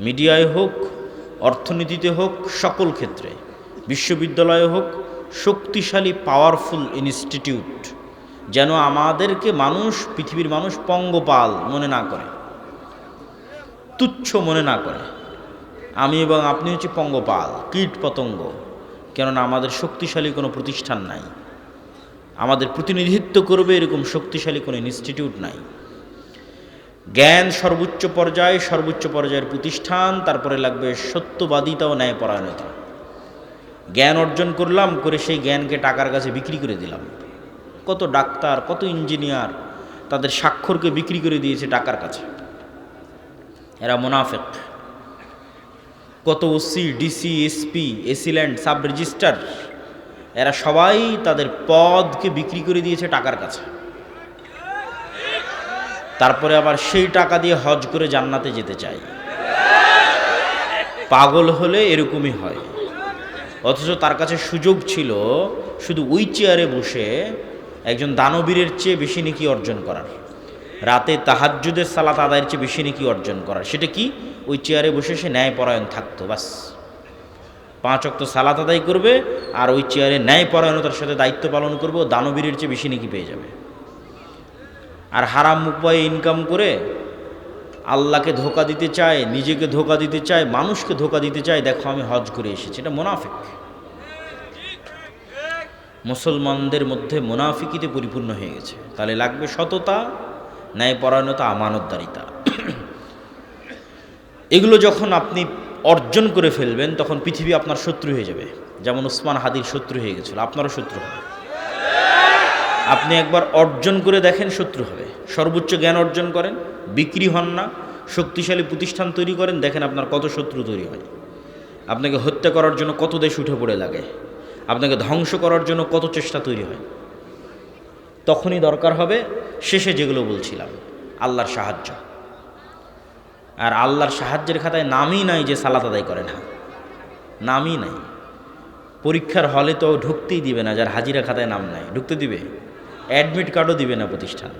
মিডিয়ায় হোক, অর্থনীতিতে হোক, সকল ক্ষেত্রে, বিশ্ববিদ্যালয়ে হোক, শক্তিশালী পাওয়ারফুল ইনস্টিটিউট, যেন আমাদেরকে মানুষ, পৃথিবীর মানুষ পঙ্গপাল মনে না করে, তুচ্ছ মনে না করে। আমি এবং আপনি হচ্ছে পঙ্গপাল, কীট পতঙ্গ, কেননা আমাদের শক্তিশালী কোনো প্রতিষ্ঠান নাই, আমাদের প্রতিনিধিত্ব করবে এরকম শক্তিশালী কোনো ইনস্টিটিউট নাই। জ্ঞান সর্বোচ্চ পর্যায়ে, সর্বোচ্চ পর্যায়ের প্রতিষ্ঠান, তারপরে লাগবে সত্যবাদিতা ও ন্যায়পরায়ণতা। জ্ঞান অর্জন করলাম, করে সেই জ্ঞানকে টাকার কাছে বিক্রি করে দিলাম। কত ডাক্তার, কত ইঞ্জিনিয়ার তাদের স্বাক্ষরকে বিক্রি করে দিয়েছে টাকার কাছে, এরা মুনাফিক। কত OC, DC, SP, AC land, sub registrar, এরা সবাই তাদের পদকে বিক্রি করে দিয়েছে টাকার কাছে, তারপরে আবার সেই টাকা দিয়ে হজ করে জান্নাতে যেতে চায়। পাগল হলে এরকমই হয়। অথচ তার কাছে সুযোগ ছিল শুধু ওই চেয়ারে বসে একজন দানবীরের চেয়ে বেশি নেকি অর্জন করার, রাতে তাহাজ্জুদের সালাত আদায়ের চেয়ে বেশি নেকি অর্জন করার। সেটা কি? ওই চেয়ারে বসে সে ন্যায়পরায়ণ থাকতো, বাস 5 ওয়াক্ত সালাত আদায় করবে আর ওই চেয়ারে ন্যায়পরায়ণতার সাথে দায়িত্ব পালন করবে, ও দানবীরের চেয়ে বেশি নেকি পেয়ে যাবে। আর হারাম উপায়ে ইনকাম করে আল্লাহকে ধোঁকা দিতে চায়, নিজেকে ধোঁকা দিতে চায়, মানুষকে ধোঁকা দিতে চায়, দেখো আমি হজ করে এসেছি, এটা মুনাফিক। মুসলমানদের মধ্যে মুনাফিকিতে পরিপূর্ণ হয়ে গেছে। তাহলে লাগবে সততা, ন্যায়পরায়ণতা, আমানতদারিতা। এগুলো যখন আপনি অর্জন করে ফেলবেন তখন পৃথিবী আপনার শত্রু হয়ে যাবে। যেমন উসমান হাদির শত্রু হয়ে গেছিল, আপনারও শত্রু হবে। আপনি একবার অর্জন করে দেখেন, শত্রু হবে। সর্বোচ্চ জ্ঞান অর্জন করেন, বিক্রি হন না, শক্তিশালী প্রতিষ্ঠান তৈরি করেন, দেখেন আপনার কত শত্রু তৈরি হয়। আপনাকে হত্যা করার জন্য কত দেশ উঠে পড়ে লাগে, আপনাকে ধ্বংস করার জন্য কত চেষ্টা তৈরি হয়। তখনই দরকার হবে শেষে যেগুলো বলছিলাম, আল্লাহর সাহায্য। আর আল্লাহর সাহায্যের খাতায় নামই নাই যে সালাত আদায় করে না, নামই নাই। পরীক্ষার হলে তো ঢুকতেই দিবে না যার হাজিরা খাতায় নাম নাই, ঢুকতে দিবে? অ্যাডমিট কার্ডও দিবে না প্রতিষ্ঠান।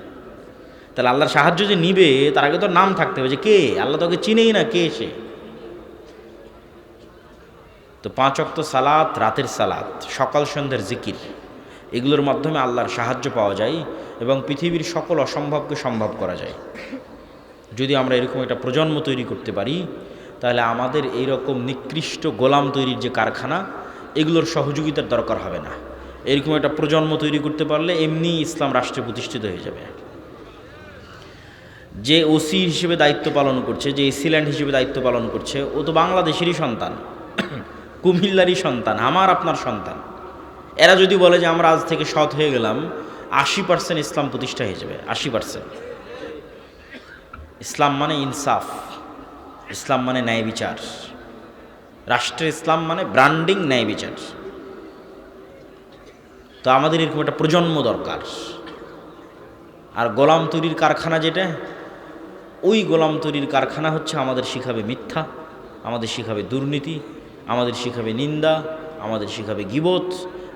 তাহলে আল্লাহর সাহায্য যে নিবে তার আগে তো নাম থাকতে হবে যে কে, আল্লাহ তোকে চিনেই না কে সে। তো 5 ওয়াক্ত সালাত, রাতের সালাত, সকাল সন্ধ্যার জিকির, এগুলোর মাধ্যমে আল্লাহর সাহায্য পাওয়া যায় এবং পৃথিবীর সকল অসম্ভবকে সম্ভব করা যায়। যদি আমরা এরকম একটা প্রজন্ম তৈরি করতে পারি তাহলে আমাদের এইরকম নিকৃষ্ট গোলাম তৈরির যে কারখানা, এগুলোর সহযোগিতার দরকার হবে না। এরকম একটা প্রজন্ম তৈরি করতে পারলে এমনি ইসলাম রাষ্ট্রে প্রতিষ্ঠিত হয়ে যাবে। যে ওসি হিসেবে দায়িত্ব পালন করছে, যে এসিল্যান্ড হিসেবে দায়িত্ব পালন করছে, ও তো বাংলাদেশেরই সন্তান, কুমিল্লারই সন্তান, আমার আপনার সন্তান। এরা যদি বলে যে আমরা আজ থেকে সৎ হয়ে গেলাম, 80% ইসলাম প্রতিষ্ঠা হয়ে যাবে। 80%। ইসলাম মানে ইনসাফ, ইসলাম মানে ন্যায় বিচার, রাষ্ট্রে ইসলাম মানে ব্র্যান্ডিং, ন্যায় বিচার। তো আমাদের এরকম একটা প্রজন্ম দরকার। আর গোলাম তৈরির কারখানা যেটা, ওই গোলাম তৈরির কারখানা হচ্ছে আমাদের শিখাবে মিথ্যা, আমাদের শিখাবে দুর্নীতি, আমাদের শিখাবে নিন্দা, আমাদের শিখাবে গীবত।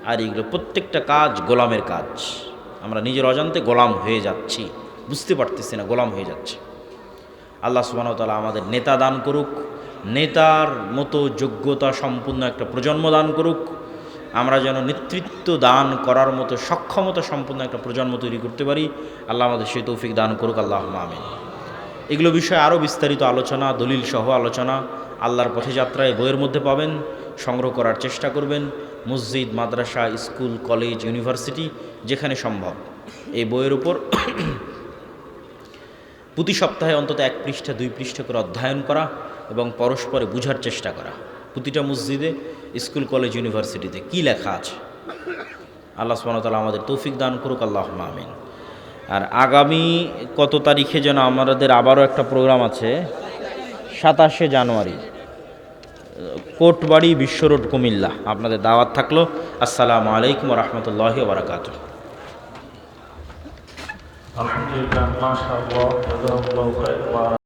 আর এইগুলো প্রত্যেকটা কাজ গোলামের কাজ। আমরা নিজের অজান্তে গোলাম হয়ে যাচ্ছি, বুঝতে পারতেছি না, গোলাম হয়ে যাচ্ছে। আল্লাহ সুবহানাহু ওয়া তাআলা আমাদের নেতা দান করুক, নেতার মতো যোগ্যতা সম্পূর্ণ একটা প্রজন্ম দান করুক। আমরা যেন নেতৃত্ব দান করার মতো সক্ষমতা সম্পন্ন একটা প্রজন্ম তৈরি করতে পারি। আল্লাহ আমাদের সেই তৌফিক দান করুক, আল্লাহুম্মা আমিন। এগুলো বিষয়ে আরও বিস্তারিত আলোচনা, দলিল সহ আলোচনা আল্লাহর পথে যাত্রায় বইয়ের মধ্যে পাবেন, সংগ্রহ করার চেষ্টা করবেন। মসজিদ, মাদ্রাসা, স্কুল, কলেজ, ইউনিভার্সিটি যেখানে সম্ভব এই বইয়ের উপর প্রতি সপ্তাহে অন্তত 1 পৃষ্ঠা 2 পৃষ্ঠা করে অধ্যয়ন করা এবং পরস্পরে বুঝার চেষ্টা করা। প্রতিটা মসজিদে, স্কুল, কলেজ, ইউনিভার্সিটিতে কি লেখা আছে। আল্লাহ সুবহানাহু ওয়া তাআলা আমাদের তৌফিক দান করুক, আল্লাহুম্মা আমিন। আর আগামী কত তারিখে যেন আমাদের আবারও একটা প্রোগ্রাম আছে, 27শে জানুয়ারি, কোটবাড়ি, বিশ্ব রোড, কুমিল্লা। আপনাদের দাওয়াত থাকলো। আসসালামু আলাইকুম ওয়া রাহমাতুল্লাহি ওয়া বারাকাতুহু। আলহামদুলিল্লাহ, মাশাআল্লাহ, জাযাকাল্লাহু খাইর।